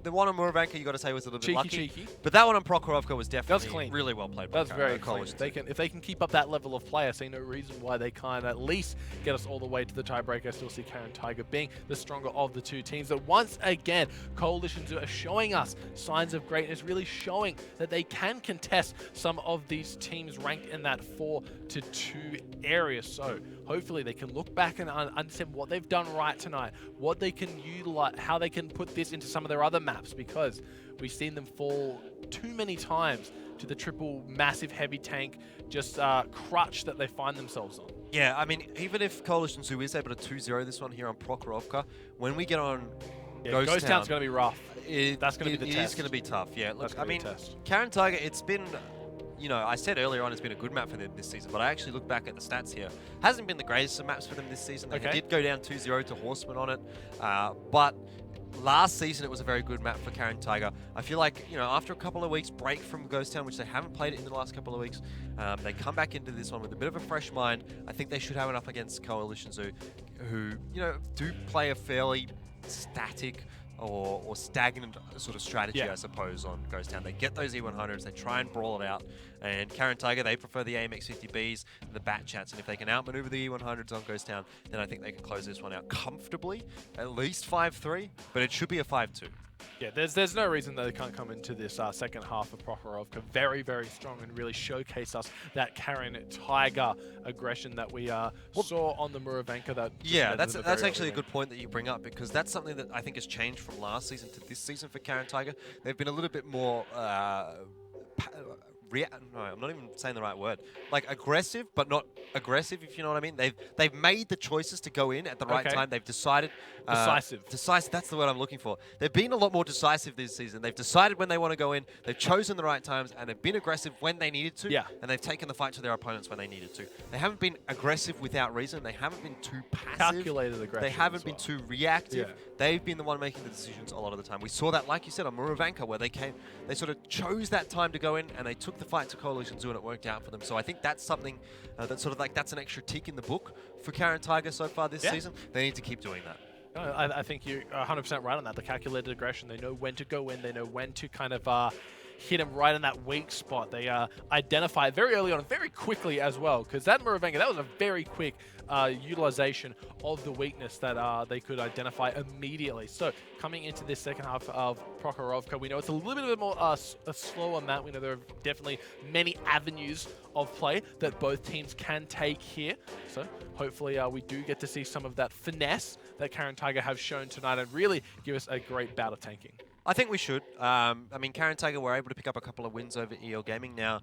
the one on Muravanka, you got to say, was a little bit lucky. Cheeky. But that one on Prokhorovka was definitely clean. really well played. By That's very clean. Coalition Zoo. If they can keep up that level of play, I see no reason why they can't at least get us all the way to the tiebreaker. I still see Caren Tiger being the stronger of the two teams. But once again, Coalitions are showing us signs of greatness, really showing that they can contest some of these teams ranked in that 4-2 area. So hopefully they can look back and understand what they've done right tonight, what they can utilize, how they can put this into some of their other maps, because we've seen them fall too many times to the triple massive heavy tank just crutch that they find themselves on. Yeah, I mean, even if Coalition Zoo is able to 2-0 this one here on Prokhorovka, when we get on Ghost Town's going to be rough. That's going to be the test. It is going to be tough, yeah. Look, I mean, test. Caren Tiger, it's been, I said earlier on it's been a good map for them this season, but I actually look back at the stats here. Hasn't been the greatest of maps for them this season. They did go down 2-0 to Horsemen on it, but last season it was a very good map for Caren Tiger. I feel like, after a couple of weeks break from Ghost Town, which they haven't played it in the last couple of weeks, they come back into this one with a bit of a fresh mind. I think they should have it up against Coalition Zoo, who, do play a fairly static or stagnant sort of strategy, I suppose, on Ghost Town. They get those E100s, they try and brawl it out, and Caren Tiger, they prefer the AMX 50Bs and the Bat Chats, and if they can outmaneuver the E100s on Ghost Town, then I think they can close this one out comfortably, at least 5-3, but it should be a 5-2. Yeah, there's no reason that they can't come into this second half of Prokhorovka very, very strong and really showcase us that Caren Tiger aggression that we saw on the Muravanka. That's actually a good point that you bring up, because that's something that I think has changed from last season to this season for Caren Tiger. They've been a little bit more no, I'm not even saying the right word. Like aggressive, but not aggressive, if you know what I mean. They've made the choices to go in at the right time. They've decided. Decisive. Decisive, that's the word I'm looking for. They've been a lot more decisive this season. They've decided when they want to go in. They've chosen the right times, and they've been aggressive when they needed to. Yeah. And they've taken the fight to their opponents when they needed to. They haven't been aggressive without reason. They haven't been too passive. Calculated aggression. They haven't been too reactive. Yeah. They've been the one making the decisions a lot of the time. We saw that, like you said, on Muravanka, where they sort of chose that time to go in, and they took the fight to Coalition Zoo, and it worked out for them. So I think that's something that's sort of like, that's an extra tick in the book for Caren Tiger so far this season. They need to keep doing that. I think you're 100% right on that. The calculated aggression, they know when to go in, they know when to kind of hit him right in that weak spot. They identify it very early on, very quickly as well, because that Muravanka, that was a very quick utilization of the weakness that they could identify immediately. So coming into this second half of Prokhorovka, we know it's a little bit more a slower map. We know there are definitely many avenues of play that both teams can take here. So hopefully we do get to see some of that finesse that Caren Tiger have shown tonight and really give us a great bout of tanking. I think we should. I mean, Caren Tiger were able to pick up a couple of wins over EL Gaming. Now,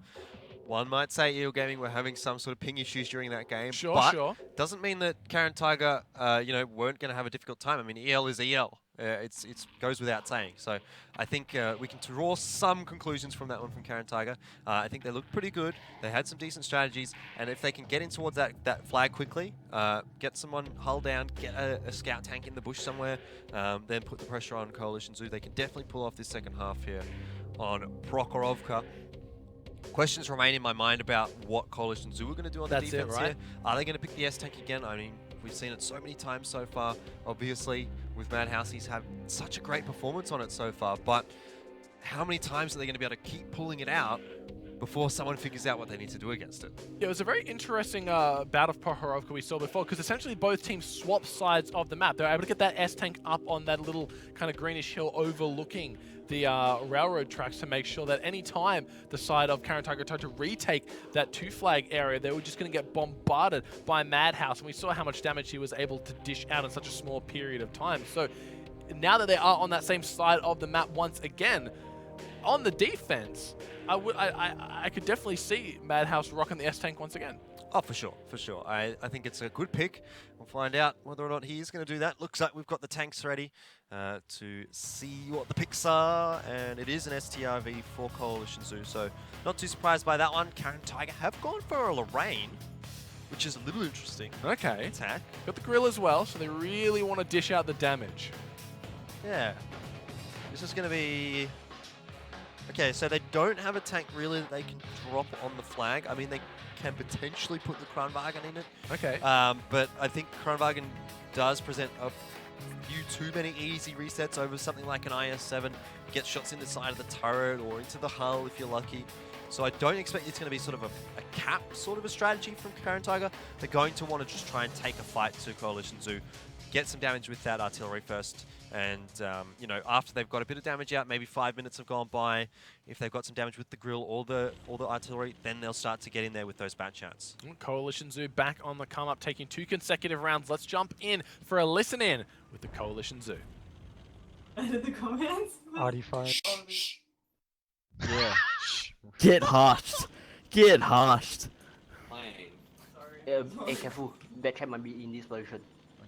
one might say EL Gaming were having some sort of ping issues during that game. Sure. Doesn't mean that Caren Tiger, weren't going to have a difficult time. I mean, EL is EL. It goes without saying. So I think we can draw some conclusions from that one from Caren Tiger. I think they looked pretty good. They had some decent strategies. And if they can get in towards that flag quickly, get someone hull down, get a scout tank in the bush somewhere, then put the pressure on Coalition Zoo, they can definitely pull off this second half here on Prokhorovka. Questions remain in my mind about what Coalition Zoo are going to do on the defense here. Are they going to pick the S-Tank again? I mean, we've seen it so many times so far. Obviously, with Madhouse, he's had such a great performance on it so far. But how many times are they going to be able to keep pulling it out before someone figures out what they need to do against it. Yeah, it was a very interesting bout of Prohorovka we saw before, because essentially both teams swapped sides of the map. They were able to get that S-Tank up on that little kind of greenish hill overlooking the railroad tracks to make sure that any time the side of Caren Tiger tried to retake that 2-flag area, they were just going to get bombarded by Madhouse. And we saw how much damage he was able to dish out in such a small period of time. So now that they are on that same side of the map once again, on the defense, I could definitely see Madhouse rocking the S-Tank once again. Oh, for sure, for sure. I think it's a good pick. We'll find out whether or not he is going to do that. Looks like we've got the tanks ready to see what the picks are, and it is an STRV for Coalition Zoo, so not too surprised by that one. Caren Tiger have gone for a Lorraine, which is a little interesting. Okay. Attack. Got the grill as well, so they really want to dish out the damage. Yeah. This is going to be... Okay, so they don't have a tank really that they can drop on the flag. I mean, they can potentially put the Kranwagen in it. Okay. But I think Kranwagen does present a few too many easy resets over something like an IS-7. Get shots in the side of the turret or into the hull if you're lucky. So I don't expect it's going to be sort of a cap sort of a strategy from Caren Tiger. They're going to want to just try and take a fight to Coalition Zoo, get some damage with that artillery first, and you know, after they've got a bit of damage out, maybe 5 minutes have gone by, if they've got some damage with the grill or the artillery, then they'll start to get in there with those bat chats. Coalition Zoo back on the come up, taking 2 consecutive rounds. Let's jump in for a listen in with the Coalition Zoo. Edit the comments. RD5. Yeah. Get hushed. Get hushed. Hey, careful. Backtrack might be in this position.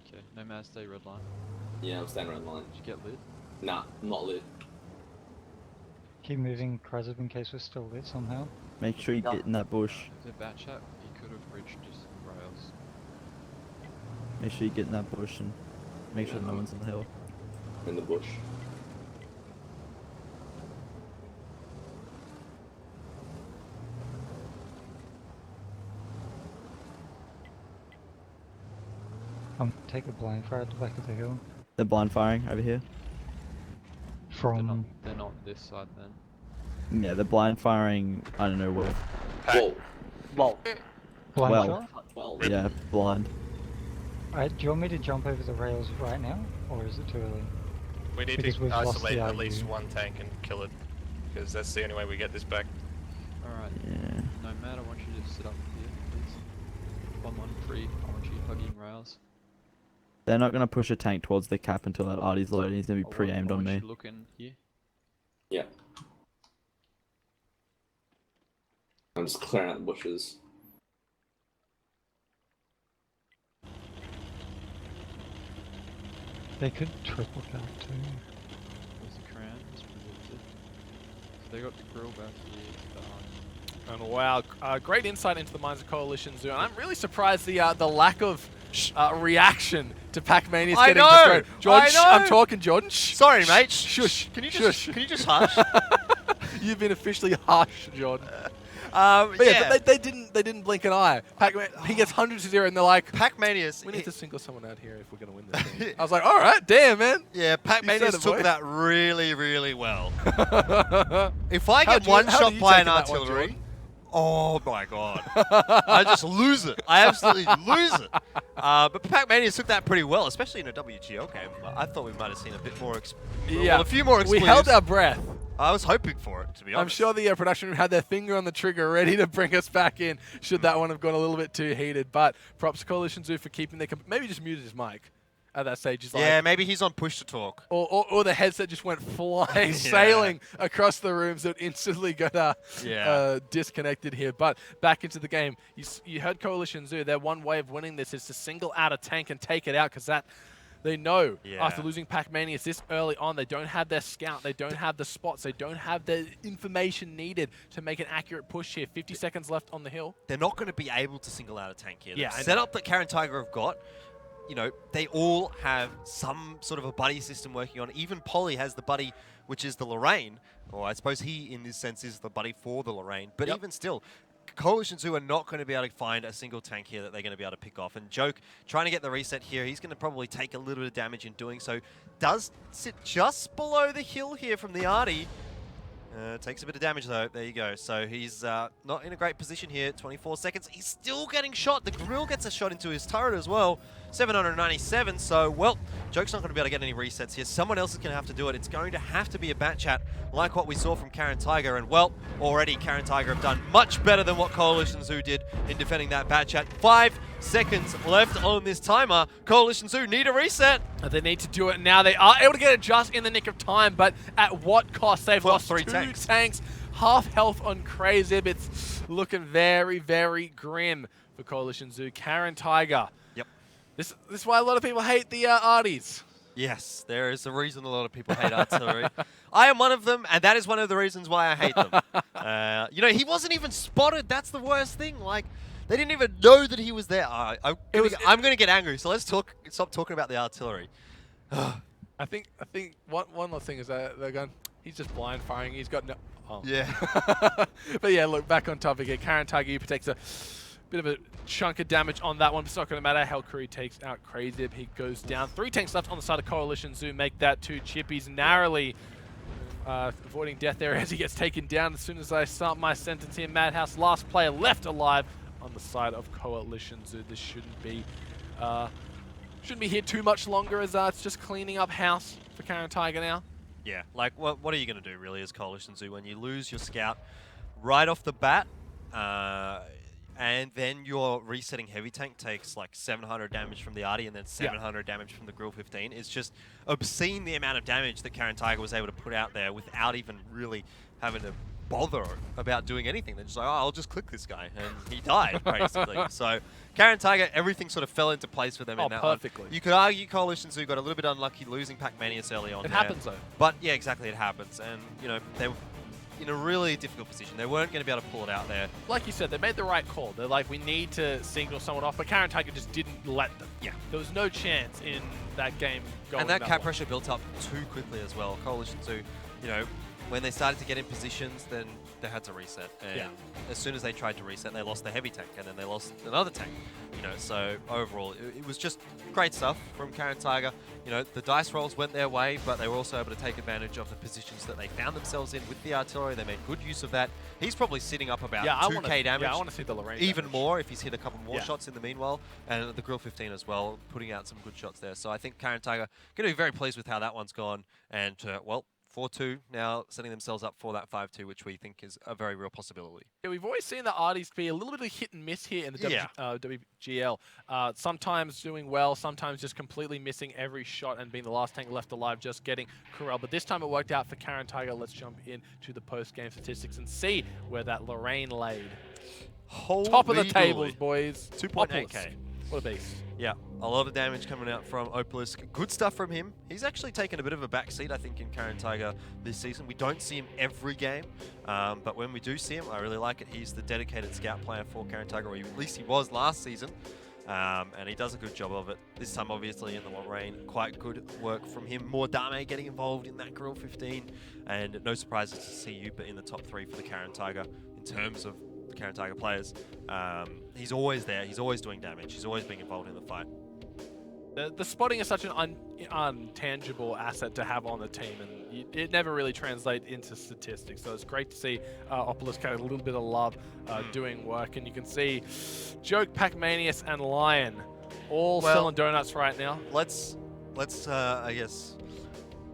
Okay, no man, stay red line. Yeah, I'm staying red line. Did you get lit? Nah, I'm not lit. Keep moving Krasov in case we're still lit somehow. Make sure you get in that bush. The bat chat, he could have bridged just some rails. Make sure you get in that bush and make sure no one's on the hill. In the bush. Take a blind fire at the back of the hill. They're blind firing over here. From... They're not this side then. Yeah, they're blind firing, I don't know what. Whoa. Whoa. Blind Well. shot? Well, Yeah, blind. Alright, do you want me to jump over the rails right now? Or is it too early? We need Because to we've lost isolate the at RU. least one tank and kill it, because that's the only way we get this back. Alright. Yeah. No man, I want you to sit up here, please. If I'm on free, I want you hugging rails. They're not going to push a tank towards the cap until that arty's loaded. He's going to be pre-aimed I on want me. you looking here. yeah. I'm just clearing out the bushes. They could triple cap too. There's the crown, it's predicted. So they got the grill back here behind. And wow, great insight into the minds of Coalition Zoo. And I'm really surprised the lack of reaction to Pac-Mania's I getting know! destroyed. Jordan, I know! I'm talking, Jordan. Shh. Sorry, mate. Shush. Can you Shush. just hush? You've been officially harsh, Jordan. But Yeah, but they didn't blink an eye. Pac-Man, he gets 100-0, and they're like, Pac-Mania's... we need to single someone out here if we're gonna win this thing. I was like, all right, damn, man. Yeah, Pac-Mania's said it, took boy. that really, really well. If I How'd get you- one how shot do you by take an that one, artillery, Jordan? oh my god. I just lose it. I absolutely lose it. But Pac-Mania took that pretty well, especially in a WGL game. I thought we might have seen a bit more, well, a few more we explosives. held our breath. I was hoping for it, to be honest. I'm sure the production room had their finger on the trigger ready to bring us back in should that one have gone a little bit too heated. But props to Coalition Zoo for keeping their... Maybe just muted his mic at that stage. He's Yeah, like, maybe he's on push to talk. or the headset just went flying, sailing across the room, so it instantly got disconnected here. But back into the game, you heard Coalition Zoo. Their one way of winning this is to single out a tank and take it out, because that... They know after losing Pac-Mania this early on, they don't have their scout, they don't have the spots, they don't have the information needed to make an accurate push here. 50 seconds left on the hill. They're not going to be able to single out a tank here. Yeah, The setup that Caren Tiger have got, you know, they all have some sort of a buddy system working on. Even Polly has the buddy, which is the Lorraine. Or I suppose he, in this sense, is the buddy for the Lorraine. But even still, Coalition Zoo are not going to be able to find a single tank here that they're going to be able to pick off. And Joke, trying to get the reset here, he's going to probably take a little bit of damage in doing so. Does sit just below the hill here from the Arty. Takes a bit of damage though. There you go. So he's not in a great position here. 24 seconds. He's still getting shot. The grill gets a shot into his turret as well. 797. So, well, Joke's not going to be able to get any resets here. Someone else is going to have to do it. It's going to have to be a bat chat like what we saw from Caren Tiger. And, well, already Caren Tiger have done much better than what Coalition Zoo did in defending that bat chat. 5 seconds left on this timer. Coalition Zoo need a reset. They need to do it now. They are able to get it just in the nick of time, but at what cost? They've lost 3 two tanks. half health on Crazib. It's looking very, very grim for Coalition Zoo. Caren Tiger. Yep. This is why a lot of people hate the Arties. Yes, there is a reason a lot of people hate artillery. I am one of them, and that is one of the reasons why I hate them. You know, he wasn't even spotted. That's the worst thing. Like, they didn't even know that he was there. I'm going to get angry, so let's stop talking about the artillery. I think one last thing is that they're going, he's just blind firing. He's got no... Oh. Yeah. But yeah, look, back on topic here. Caren Tiger, you takes a bit of a chunk of damage on that one. It's not going to matter. Hellcurry takes out Crazib. He goes down. 3 tanks left on the side of Coalition Zoo. Make that 2 chippies, narrowly avoiding death there as he gets taken down. As soon as I start my sentence here, Madhouse, last player left alive on the side of Coalition Zoo. This shouldn't be here too much longer, as it's just cleaning up house for Caren Tiger now. Yeah, like, what are you going to do, really, as Coalition Zoo when you lose your scout right off the bat, and then your resetting heavy tank takes, like, 700 damage from the Artie and then 700 damage from the Grill 15. It's just obscene the amount of damage that Caren Tiger was able to put out there without even really having to bother about doing anything. They're just like, oh, I'll just click this guy, and he died, basically. So, Caren Tiger, everything sort of fell into place for them in that perfectly. one. You could argue Coalition Zoo got a little bit unlucky losing Pac-Manius early on. It happens, though. But, yeah, exactly, it happens. And, you know, they were in a really difficult position. They weren't going to be able to pull it out there. Like you said, they made the right call. They're like, we need to signal someone off, but Caren Tiger just didn't let them. Yeah. There was no chance in that game going And that cap way. pressure built up too quickly as well. Coalition Zoo, you know, when they started to get in positions, then they had to reset. And as soon as they tried to reset, they lost the heavy tank, and then they lost another tank. You know, so overall, it was just great stuff from Caren Tiger. You know, the dice rolls went their way, but they were also able to take advantage of the positions that they found themselves in with the artillery. They made good use of that. He's probably sitting up about 2k damage. Yeah, I want to see the Lorraine even damage. more if he's hit a couple more shots in the meanwhile. And the Grill 15 as well, putting out some good shots there. So I think Caren Tiger going to be very pleased with how that one's gone. And, well, 4-2 now setting themselves up for that 5-2, which we think is a very real possibility. Yeah, we've always seen the Arties be a little bit of hit and miss here in the WGL. Sometimes doing well, sometimes just completely missing every shot and being the last tank left alive, just getting Corral. But this time it worked out for Caren Tiger. Let's jump into the post-game statistics and see where that Lorraine laid. Holy Top of the dooly. tables, boys. 2.8k. What a beast. Yeah, a lot of damage coming out from Opalisk. Good stuff from him. He's actually taken a bit of a backseat, I think, in Caren Tiger this season. We don't see him every game, but when we do see him, I really like it. He's the dedicated scout player for Caren Tiger, or at least he was last season, and he does a good job of it. This time, obviously, in the Lorraine, quite good work from him. More Dame getting involved in that Grill 15, and no surprises to see you, but in the top 3 for the Caren Tiger in terms of Caren Tiger players. He's always there. He's always doing damage. He's always being involved in the fight. The spotting is such an untangible asset to have on the team, and it never really translates into statistics. So it's great to see Opalisk get a little bit of love doing work, and you can see Joke, Pac-Manius, and Lion all selling donuts right now. Let's I guess,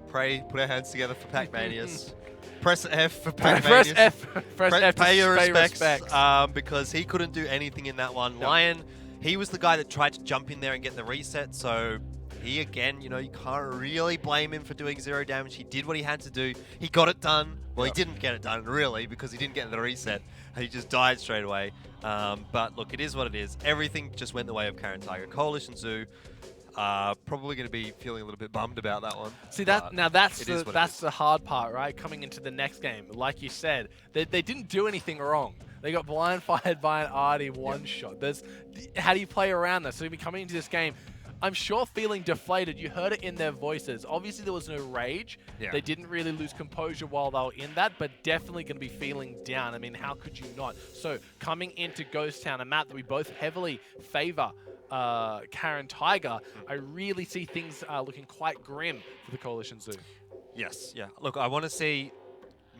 put our hands together for Pac-Manius. Press F for Pac-Manius. Press F to pay your pay respects. Because he couldn't do anything in that one. No. Lion, he was the guy that tried to jump in there and get the reset, so he again, you know, you can't really blame him for doing 0 damage. He did what he had to do. He got it done. Well, he didn't get it done, really, because he didn't get the reset. He just died straight away. But look, it is what it is. Everything just went the way of Caren Tiger. Coalition Zoo, probably going to be feeling a little bit bummed about that one. See that now that's the hard part, right? Coming into the next game, like you said, they didn't do anything wrong. They got blind fired by an Artie one shot. How do you play around this? So coming into this game, I'm sure feeling deflated. You heard it in their voices. Obviously there was no rage. Yeah. They didn't really lose composure while they were in that, but definitely going to be feeling down. I mean, how could you not? So coming into Ghost Town, a map that we both heavily favor, Caren Tiger, I really see things looking quite grim for the Coalition Zoo. Yes, yeah. Look, I want to see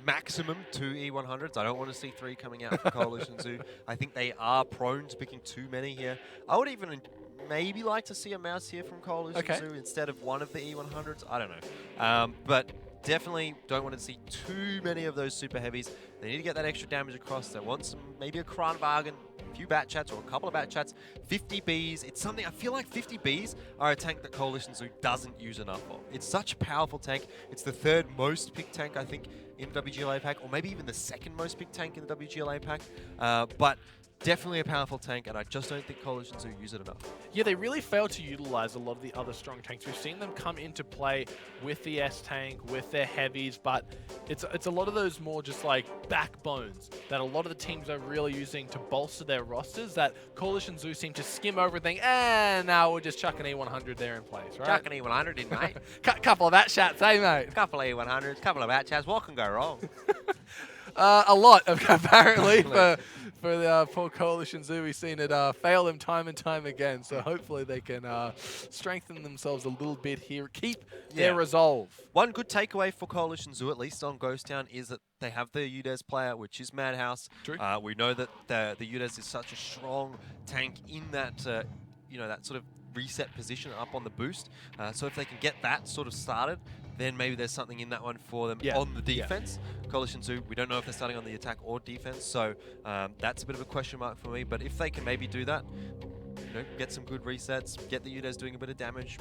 maximum 2 E100s. I don't want to see 3 coming out for Coalition Zoo. I think they are prone to picking too many here. I would even maybe like to see a mouse here from Coalition Zoo instead of one of the E100s. I don't know. But definitely don't want to see too many of those super heavies. They need to get that extra damage across. They want some, maybe a Kranwagen, a few bat chats or a couple of bat chats. 50 Bs, it's something, I feel like 50 Bs are a tank that Coalition Zoo doesn't use enough of. It's such a powerful tank. It's the 3rd most picked tank, I think, in the WGL APAC, or maybe even the 2nd most picked tank in the WGL APAC. But definitely a powerful tank, and I just don't think Coalition Zoo use it enough. Yeah, they really fail to utilize a lot of the other strong tanks. We've seen them come into play with the S-Tank, with their heavies, but it's a lot of those more just like backbones that a lot of the teams are really using to bolster their rosters that Coalition Zoo seem to skim over and think, now we'll just chuck an E100 there in place, right? Chuck an E100 in, mate. Couple of bat chats, eh, mate? Couple of E100s, couple of bat chats. What can go wrong? A lot, apparently, for the poor Coalition Zoo. We've seen it fail them time and time again, so hopefully they can strengthen themselves a little bit here, keep their resolve. One good takeaway for Coalition Zoo, at least on Ghost Town, is that they have the UDES player, which is Madhouse. True. We know that the UDES is such a strong tank in that, that sort of reset position up on the boost. So if they can get that sort of started, then maybe there's something in that one for them on the defense. Coalition Zoo, we don't know if they're starting on the attack or defense, so that's a bit of a question mark for me. But if they can maybe do that, get some good resets, get the UDES doing a bit of damage,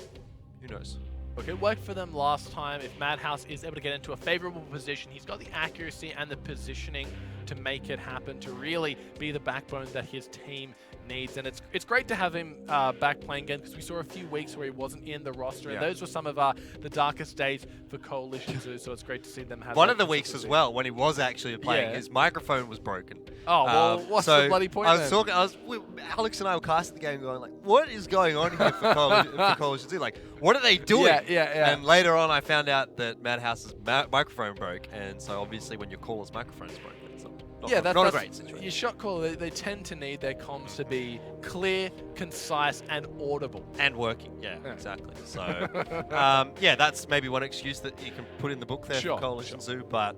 who knows? Look, it worked for them last time. If Madhouse is able to get into a favorable position, he's got the accuracy and the positioning to make it happen, to really be the backbone that his team needs. And it's great to have him back playing again, because we saw a few weeks where he wasn't in the roster, and those were some of the darkest days for Coalition Zoo, so it's great to see them have one of the weeks as well, when he was actually playing, his microphone was broken. Oh, well, what's the bloody point Alex and I were casting the game going like, what is going on here for Coalition Zoo? Like, what are they doing? And later on I found out that Madhouse's microphone broke, and so obviously when your caller's microphone is broken, it's not a great situation. Your shot caller, they tend to need their comms to be clear, concise, and audible. And working, exactly. So, that's maybe one excuse that you can put in the book there for Coalition Zoo, but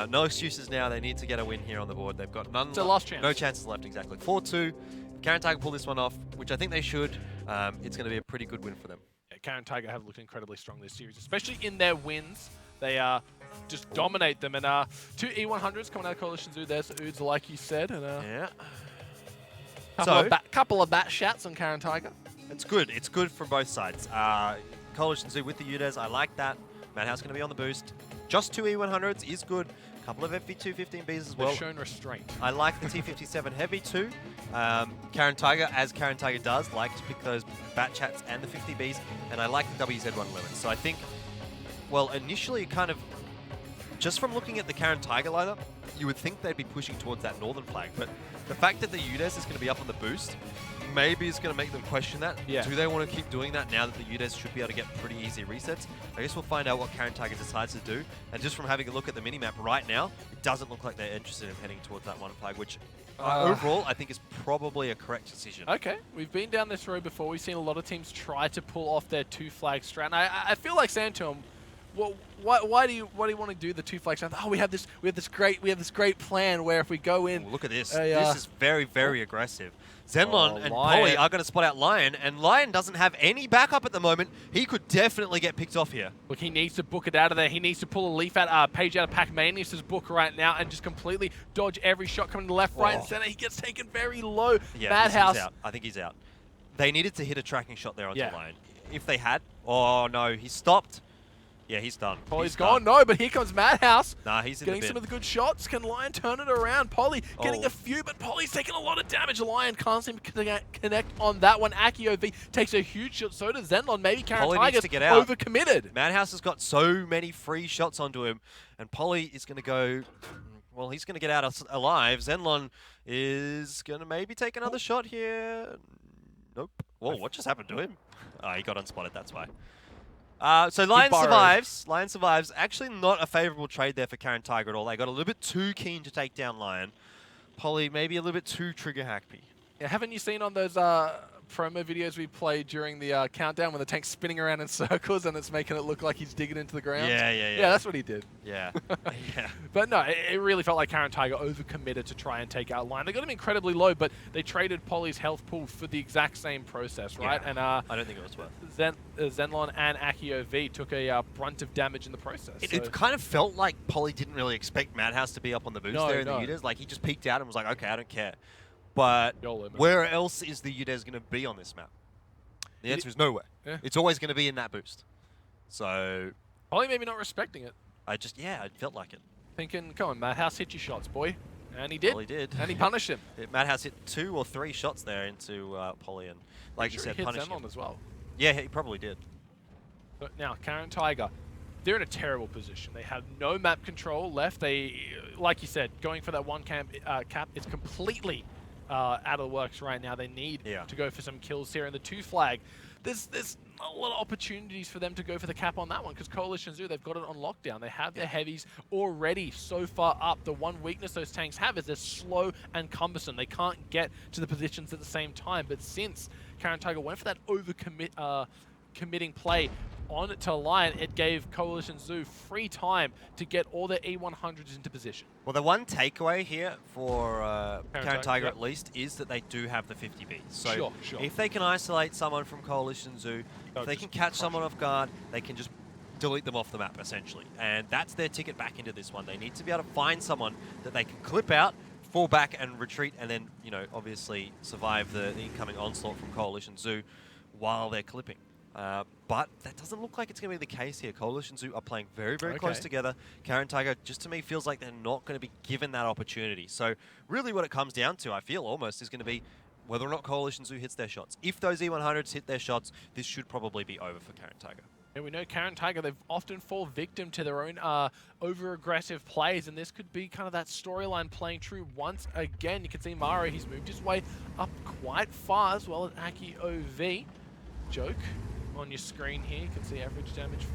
no excuses now. They need to get a win here on the board. They've got none. It's a last chance. No chances left, exactly. 4-2. Caren Tiger pull this one off, which I think they should. It's going to be a pretty good win for them. Yeah, Caren Tiger have looked incredibly strong this series, especially in their wins. They just dominate them. And 2 E100s coming out of Coalition Zoo. There's Oods, like you said. And, couple of bat shots on Caren Tiger. It's good. It's good from both sides. Coalition Zoo with the UDES, I like that. Madhouse going to be on the boost. Just 2 E100s is good. Couple of FV2 15Bs as well. They've shown restraint. I like the T57 Heavy too. Caren Tiger, as Caren Tiger does, like to pick those bat chats and the 50Bs, and I like the WZ1 limit. So I think, well, initially kind of, just from looking at the Caren Tiger lineup, you would think they'd be pushing towards that northern flag, but the fact that the UDES is going to be up on the boost, maybe it's going to make them question that. Do they want to keep doing that now that the UDES should be able to get pretty easy resets? I guess we'll find out what Caren Tiger decides to do. And just from having a look at the minimap right now, it doesn't look like they're interested in heading towards that one flag, which overall I think is probably a correct decision. Okay, we've been down this road before. We've seen a lot of teams try to pull off their 2 flag strat. And I feel like saying to them, well, why do you want to do the 2 flag strat? Oh, we have this great plan where if we go in. Ooh, look at this. This is very, very aggressive. Zenlon and Polly are going to spot out Lion, and Lion doesn't have any backup at the moment. He could definitely get picked off here. Look, he needs to book it out of there. He needs to pull a leaf out, page out of Pac-Manius' book right now and just completely dodge every shot coming to left, right, and center. He gets taken very low. Yeah, Madhouse. He's out. I think he's out. They needed to hit a tracking shot there onto Lion. If they had, oh no, he stopped. Yeah, he's done. Polly's gone. No, but here comes Madhouse. Nah, he's in getting some of the good shots. Can Lion turn it around? Polly getting a few, but Polly's taking a lot of damage. Lion can't seem to connect on that one. AkiOV takes a huge shot. So does Zenlon. Maybe Caren Tiger's overcommitted. Madhouse has got so many free shots onto him, and Polly is going to go. Well, he's going to get out alive. Zenlon is going to maybe take another shot here. Nope. Whoa, what just happened to him? Oh, he got unspotted. That's why. So Lion survives. Lion survives. Actually not a favorable trade there for Caren Tiger at all. They got a little bit too keen to take down Lion. Polly maybe a little bit too trigger happy. Yeah, haven't you seen on those promo videos we played during the countdown when the tank's spinning around in circles and it's making it look like he's digging into the ground? Yeah. Yeah, that's what he did. Yeah. Yeah. But no, it really felt like Caren Tiger overcommitted to try and take out Lion. They got him incredibly low, but they traded Polly's health pool for the exact same process, right? Yeah. And I don't think it was worth. Zenlon and Akio V took a brunt of damage in the process. It kind of felt like Polly didn't really expect Madhouse to be up on the boost there in the UDES. Like, he just peeked out and was like, okay, I don't care. But where else is the UDES going to be on this map? The answer is nowhere. Yeah. It's always going to be in that boost. So... Polly maybe not respecting it. I felt like it. Thinking, come on, Madhouse, hit your shots, boy. And he did. Well, he did. And he punished him. Madhouse hit 2 or 3 shots there into Polly and, like you said, he hit punished Zenlon him. as well. Yeah, he probably did. But now, Caren Tiger, they're in a terrible position. They have no map control left. They, like you said, going for that one cap is completely out of the works right now. They need to go for some kills here. And the 2 flag, there's a lot of opportunities for them to go for the cap on that one because Coalition Zoo, they've got it on lockdown. They have their heavies already so far up. The one weakness those tanks have is they're slow and cumbersome. They can't get to the positions at the same time. But since Caren Tiger went for that committing play on to Lion, it gave Coalition Zoo free time to get all their E100s into position. Well, the one takeaway here for Caren Tiger at least is that they do have the 50Bs. So if they can isolate someone from Coalition Zoo, if they can catch someone off guard, they can just delete them off the map, essentially. And that's their ticket back into this one. They need to be able to find someone that they can clip out, fall back and retreat, and then, you know, obviously survive the incoming onslaught from Coalition Zoo while they're clipping. But that doesn't look like it's going to be the case here. Coalition Zoo are playing very, very close together. Caren Tiger, just to me, feels like they're not going to be given that opportunity. So really what it comes down to, I feel almost, is going to be whether or not Coalition Zoo hits their shots. If those E100s hit their shots, this should probably be over for Caren Tiger. And we know Caren Tiger, they've often fall victim to their own over-aggressive plays, and this could be kind of that storyline playing true once again. You can see Maro, he's moved his way up quite far, as well as Aki OV. Joke on your screen here, you can see average damage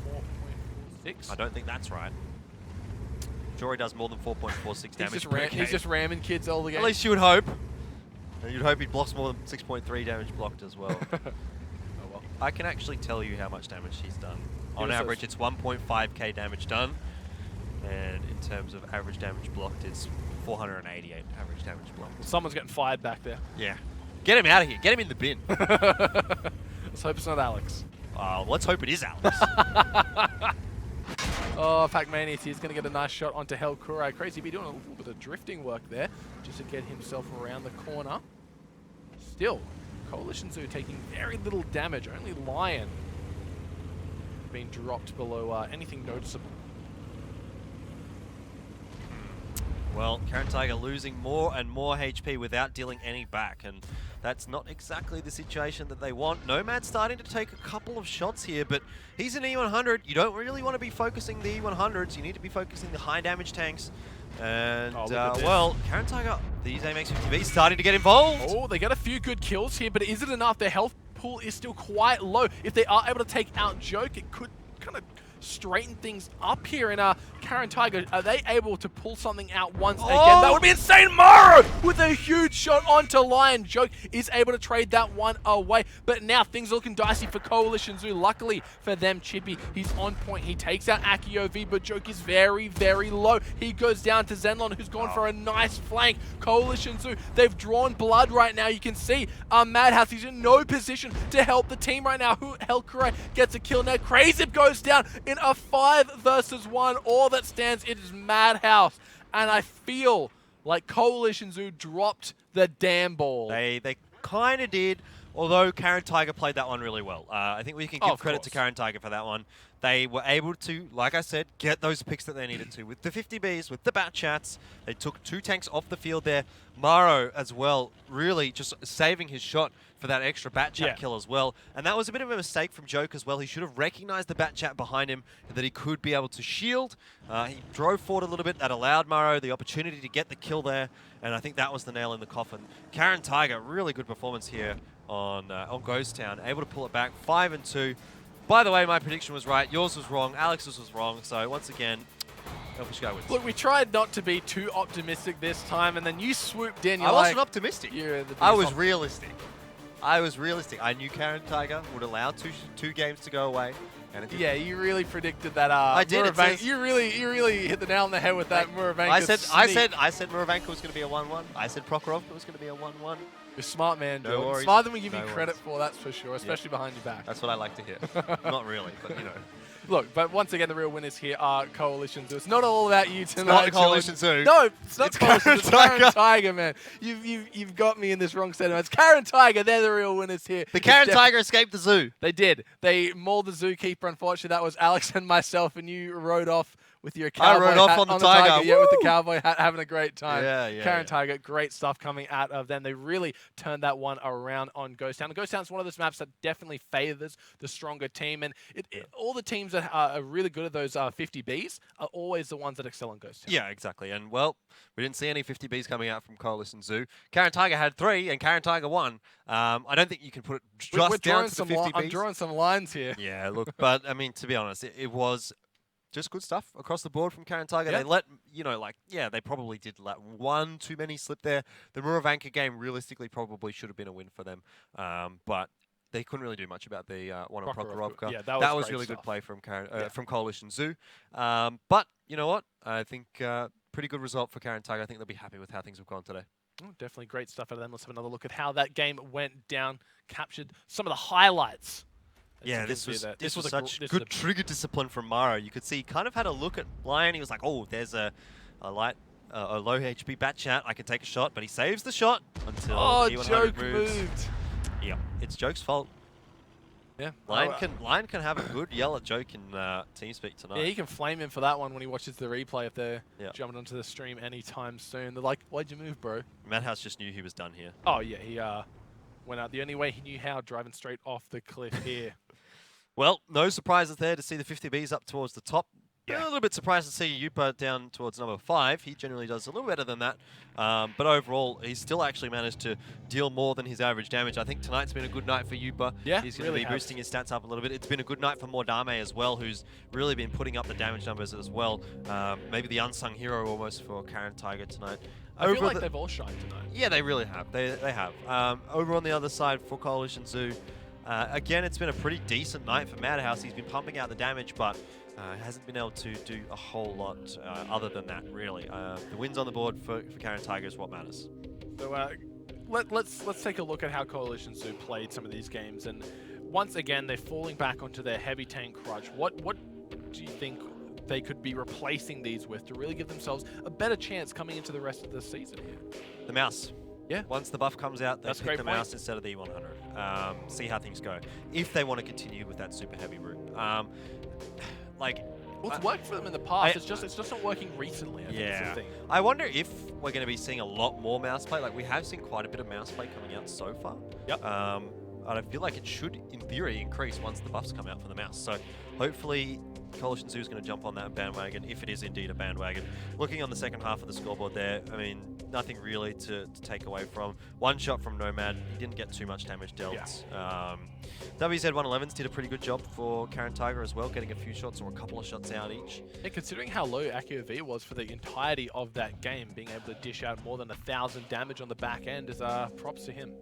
4.46. I don't think that's right. Jory does more than 4.46 damage per game. He's just ramming kids all the game. At least you would hope. And you'd hope he blocks more than 6.3 damage blocked as well. Oh well. I can actually tell you how much damage he's done. On average, it's 1.5k damage done. And in terms of average damage blocked, it's 488 average damage blocked. Someone's getting fired back there. Yeah. Get him out of here. Get him in the bin. Let's hope it's not Alex. Let's hope it is Alex. Oh, Pac-Manius, he's going to get a nice shot onto Hell Kurai. Crazy B doing a little bit of drifting work there just to get himself around the corner. Still, Coalition Zoo taking very little damage. Only Lion being dropped below anything noticeable. Well, Caren Tiger losing more and more HP without dealing any back, and that's not exactly the situation that they want. Nomad's starting to take a couple of shots here, but he's an E100. You don't really want to be focusing the E100s. You need to be focusing the high damage tanks. And, well, Caren Tiger, these AMX 50Bs starting to get involved. Oh, they get a few good kills here, but is it enough? Their health pool is still quite low. If they are able to take out Joke, it could kind of straighten things up here. And Caren Tiger, are they able to pull something out once again? That would be insane. Maro with a huge shot onto Lion. Joke is able to trade that one away. But now things are looking dicey for Coalition Zoo. Luckily for them, Chippy, he's on point. He takes out Aki OV, but Joke is very, very low. He goes down to Zenlon, who's gone for a nice flank. Coalition Zoo, they've drawn blood right now. You can see Madhouse, he's in no position to help the team right now. Hellcry gets a kill now. Crazy goes down in a 5 versus 1. All that stands, it is Madhouse. And I feel like Coalition Zoo dropped the damn ball. They kind of did, although Caren Tiger played that one really well. I think we can give credit to Caren Tiger for that one. They were able to, like I said, get those picks that they needed to. With the 50Bs, with the bat chats, they took 2 tanks off the field there. Maro as well, really just saving his shot for that extra bat chat kill as well. And that was a bit of a mistake from Joke as well. He should have recognized the bat chat behind him that he could be able to shield. He drove forward a little bit. That allowed Maro the opportunity to get the kill there. And I think that was the nail in the coffin. Caren Tiger, really good performance here on Ghost Town. Able to pull it back, 5-2. By the way, my prediction was right. Yours was wrong. Alex's was wrong. So once again, Elfish Guy wins. Look, we tried not to be too optimistic this time, and then you swooped in. I wasn't optimistic. I was realistic. I was realistic. I knew Caren Tiger would allow two games to go away. And it didn't. Yeah, you really predicted that. I did. You really hit the nail on the head with that Muravanka. I said Muravanka was going to be a 1-1. I said Prokhorovka was going to be a 1-1. You're smart, man. No Jordan. worries. Smarter than we give No you credit for, that's for sure, especially behind your back. That's what I like to hear. Not really, but you know. Look, but once again, the real winners here are Coalition Zoo. It's not all about you tonight. It's not Coalition Zoo. No, it's not Coalition Zoo. It's Caren Caren Tiger, man. You've got me in this wrong sentiment. It's Caren Tiger. They're the real winners here. The Caren Tiger escaped the zoo. They did. They mauled the zookeeper. Unfortunately, that was Alex and myself, and you rode off with your cowboy rode off hat on the Tiger. Yeah, with the cowboy hat, having a great time. Yeah. Caren Tiger, great stuff coming out of them. They really turned that one around on Ghost Town. Ghost Town's one of those maps that definitely favors the stronger team, and all the teams that are really good at those 50Bs are always the ones that excel on Ghost Town. Yeah, exactly. And, well, we didn't see any 50Bs coming out from Coalition Zoo. Caren Tiger had 3, and Caren Tiger won. I don't think you can put it just down to the 50Bs. I'm drawing some lines here. Yeah, look, but, I mean, to be honest, it was just good stuff across the board from Caren Tiger. Yep. They let, they probably did let one too many slip there. The Muravanka game realistically probably should have been a win for them, but they couldn't really do much about the one on Prokhorovka. Yeah, that was great really stuff. good play from from Coalition Zoo. But you know what? I think pretty good result for Caren Tiger. I think they'll be happy with how things have gone today. Oh, definitely great stuff out of them. Let's have another look at how that game went down. Captured some of the highlights. Yeah, this was such this good trigger discipline from Maro. You could see he kind of had a look at Lion. He was like, oh, there's a low HP bat chat. I can take a shot, but he saves the shot until E100 Joke moves. moved. Yeah, it's Joke's fault. Yeah, Lion can have a good yell at Joke in TeamSpeak tonight. Yeah, he can flame him for that one when he watches the replay if they're jumping onto the stream anytime soon. They're like, why'd you move, bro? Madhouse just knew he was done here. Oh, yeah, he went out the only way he knew how, driving straight off the cliff here. Well, no surprises there to see the 50Bs up towards the top. Yeah. A little bit surprised to see Yupa down towards number 5. He generally does a little better than that. But overall, he's still actually managed to deal more than his average damage. I think tonight's been a good night for Yupa. Yeah, he's going to be boosting his stats up a little bit. It's been a good night for Mordame as well, who's really been putting up the damage numbers as well. Maybe the unsung hero almost for Caren Tiger tonight. I feel like they've all shined tonight. Yeah, they really have. They have. Over on the other side for Coalition Zoo, again, it's been a pretty decent night for Madhouse. He's been pumping out the damage, but hasn't been able to do a whole lot other than that, really. The wins on the board for Caren Tiger is what matters. So let's take a look at how Coalition Zoo played some of these games, and once again they're falling back onto their heavy tank crutch. What do you think they could be replacing these with to really give themselves a better chance coming into the rest of the season here? The mouse. Yeah. Once the buff comes out, they That's a pick great the point. mouse instead of the E100. See how things go. If they want to continue with that super heavy route. Well, it's worked for them in the past. It's just not working recently. I think is the thing. I wonder if we're going to be seeing a lot more mouse play. Like, we have seen quite a bit of mouse play coming out so far. Yep. And I feel like it should, in theory, increase once the buffs come out for the mouse. So hopefully Coalition Zoo is going to jump on that bandwagon, if it is indeed a bandwagon. Looking on the second half of the scoreboard there, I mean, nothing really to take away from. One shot from Nomad. He didn't get too much damage dealt. Yeah. WZ111s did a pretty good job for Caren Tiger as well, getting a few shots or a couple of shots out each. Yeah, considering how low AQV was for the entirety of that game, being able to dish out more than 1,000 damage on the back end is props to him.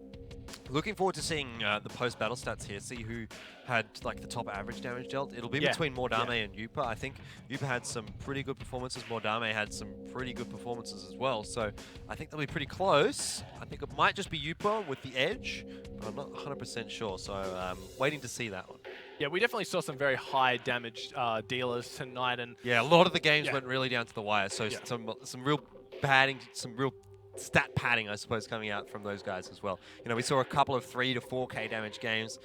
Looking forward to seeing the post-battle stats here, see who had like the top average damage dealt. It'll be between Mordame and Yupa. I think Yupa had some pretty good performances. Mordame had some pretty good performances as well. So I think they'll be pretty close. I think it might just be Yupa with the edge, but I'm not 100% sure. So waiting to see that one. Yeah, we definitely saw some very high damage dealers tonight, and yeah, a lot of the games went really down to the wire. So some real padding, some real stat padding, I suppose, coming out from those guys as well. You know, we saw a couple of 3 to 4K damage games,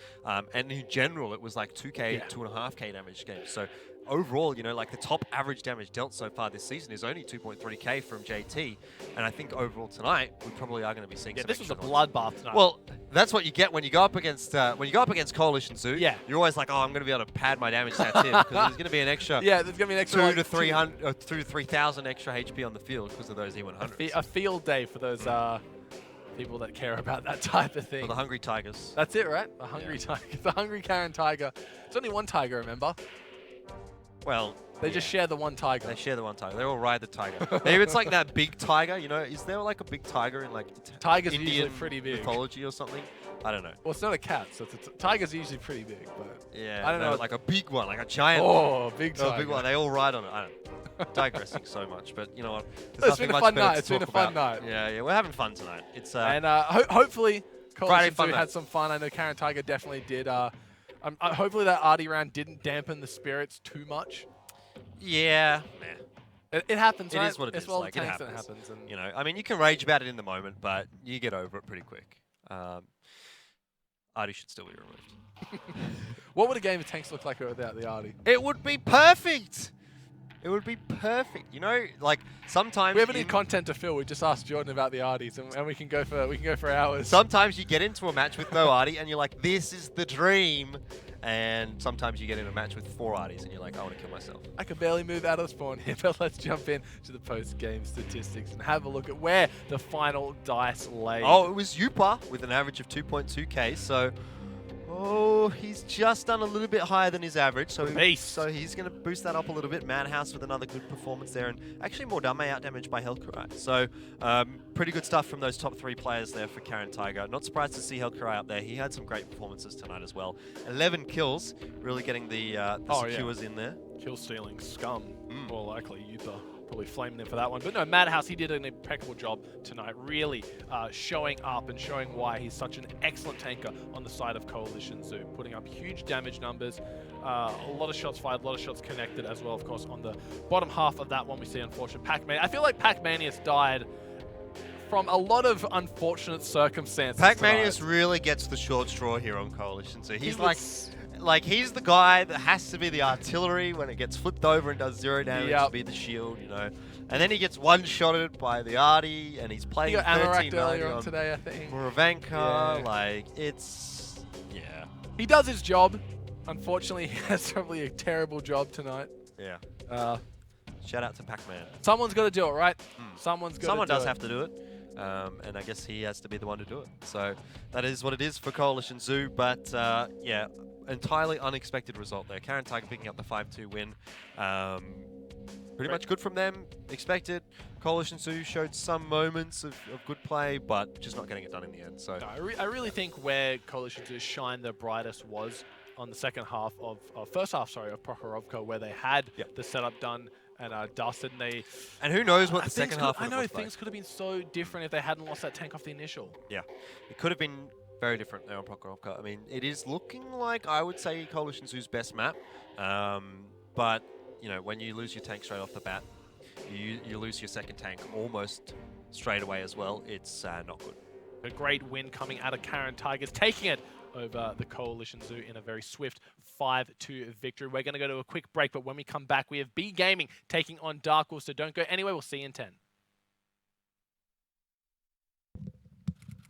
and in general, it was like 2K, 2.5K damage games. So overall, you know, like the top average damage dealt so far this season is only 2.3K from JT, and I think overall tonight we probably are going to be seeing. Yeah, some this was a extra bloodbath tonight. Well, that's what you get when you go up against Coalition Zoo. Yeah, you're always like, oh, I'm going to be able to pad my damage stats in because there's going to be an extra. Yeah, there's going to be an extra 2 to 300, 2 to 3,000 extra HP on the field because of those E100s. A field day for those people that care about that type of thing. For the hungry tigers. That's it, right? A hungry tiger, the hungry Caren Tiger. It's only one tiger, remember? Well, they just share the one tiger. They share the one tiger. They all ride the tiger. Maybe it's like that big tiger, you know? Is there like a big tiger in like Tigers Indian usually pretty big mythology or something? I don't know. Well, it's not a cat, so tiger's usually pretty big, but Yeah, I don't know. like a big one, like a giant. Oh, big No, tiger. a big one. They all ride on it. I don't know. Digressing so much, but you know what? It's been a fun night. It's been a fun night. Yeah, we're having fun tonight. It's and hopefully, Friday Coalition fun 2 night. had some fun. I know Caren Tiger definitely did. Hopefully that Artie round didn't dampen the spirits too much. Yeah, It happens, It right? is what it it's is. well Like, the it tanks that happens. happens. And You know, I mean, you can rage about it in the moment, but you get over it pretty quick. Artie should still be removed. what would a game of tanks look like without the Artie? It would be perfect. It would be perfect. You know, like sometimes We have any content to fill. We just asked Jordan about the Arties, and we can go for hours. Sometimes you get into a match with no Artie, and you're like, "This is the dream." And sometimes you get in a match with 4 Arties, and you're like, "I want to kill myself." I can barely move out of spawn here, but let's jump in to the post-game statistics and have a look at where the final dice lay. Oh, it was Yupa with an average of 2.2k. So, he's just done a little bit higher than his average. So, he's going to boost that up a little bit. Madhouse with another good performance there, and actually more dame out damage by Hellcry. So, pretty good stuff from those top 3 players there for Caren Tiger. Not surprised to see Hellcry up there. He had some great performances tonight as well. 11 kills, really getting the secures in there. Kill stealing scum, more likely Yupa. Probably flaming him for that one. But no, Madhouse, he did an impeccable job tonight, really showing up and showing why he's such an excellent tanker on the side of Coalition Zoo, putting up huge damage numbers, a lot of shots fired, a lot of shots connected as well, of course, on the bottom half of that one we see, unfortunate Pac-Man. I feel like Pac-Manius died from a lot of unfortunate circumstances. Pac-Manius really gets the short straw here on Coalition Zoo. He's like he's the guy that has to be the artillery when it gets flipped over and does 0 damage to be the shield, you know. And then he gets one-shotted by the Artie, and he's playing 13 earlier on today, I think. Muravanka, like, it's... Yeah. He does his job. Unfortunately, he has probably a terrible job tonight. Yeah. Shout out to Pac-Man. Someone's got to do it, right? Someone does have to do it. And I guess he has to be the one to do it. So that is what it is for Coalition Zoo. But yeah, entirely unexpected result there. Caren Tiger picking up the 5-2 win. Pretty much good from them. Expected. Coalition Zoo showed some moments of good play, but just not getting it done in the end. So no, I really think where Coalition Zoo shined the brightest was on the second half of first half, sorry, of Prokhorovka, where they had the setup done and dusted, and who knows what the second half would I know have looked things could have been so different if they hadn't lost that tank off the initial. Yeah, it could have been very different there on Prokhorovka. I mean, it is looking like, I would say, Coalition Zoo's best map. But, you know, when you lose your tank straight off the bat, you lose your second tank almost straight away as well. It's not good. A great win coming out of Caren Tigers, taking it over the Coalition Zoo in a very swift 5-2 victory. We're going to go to a quick break, but when we come back, we have B Gaming taking on Dark Wolf, so don't go anywhere. We'll see you in 10.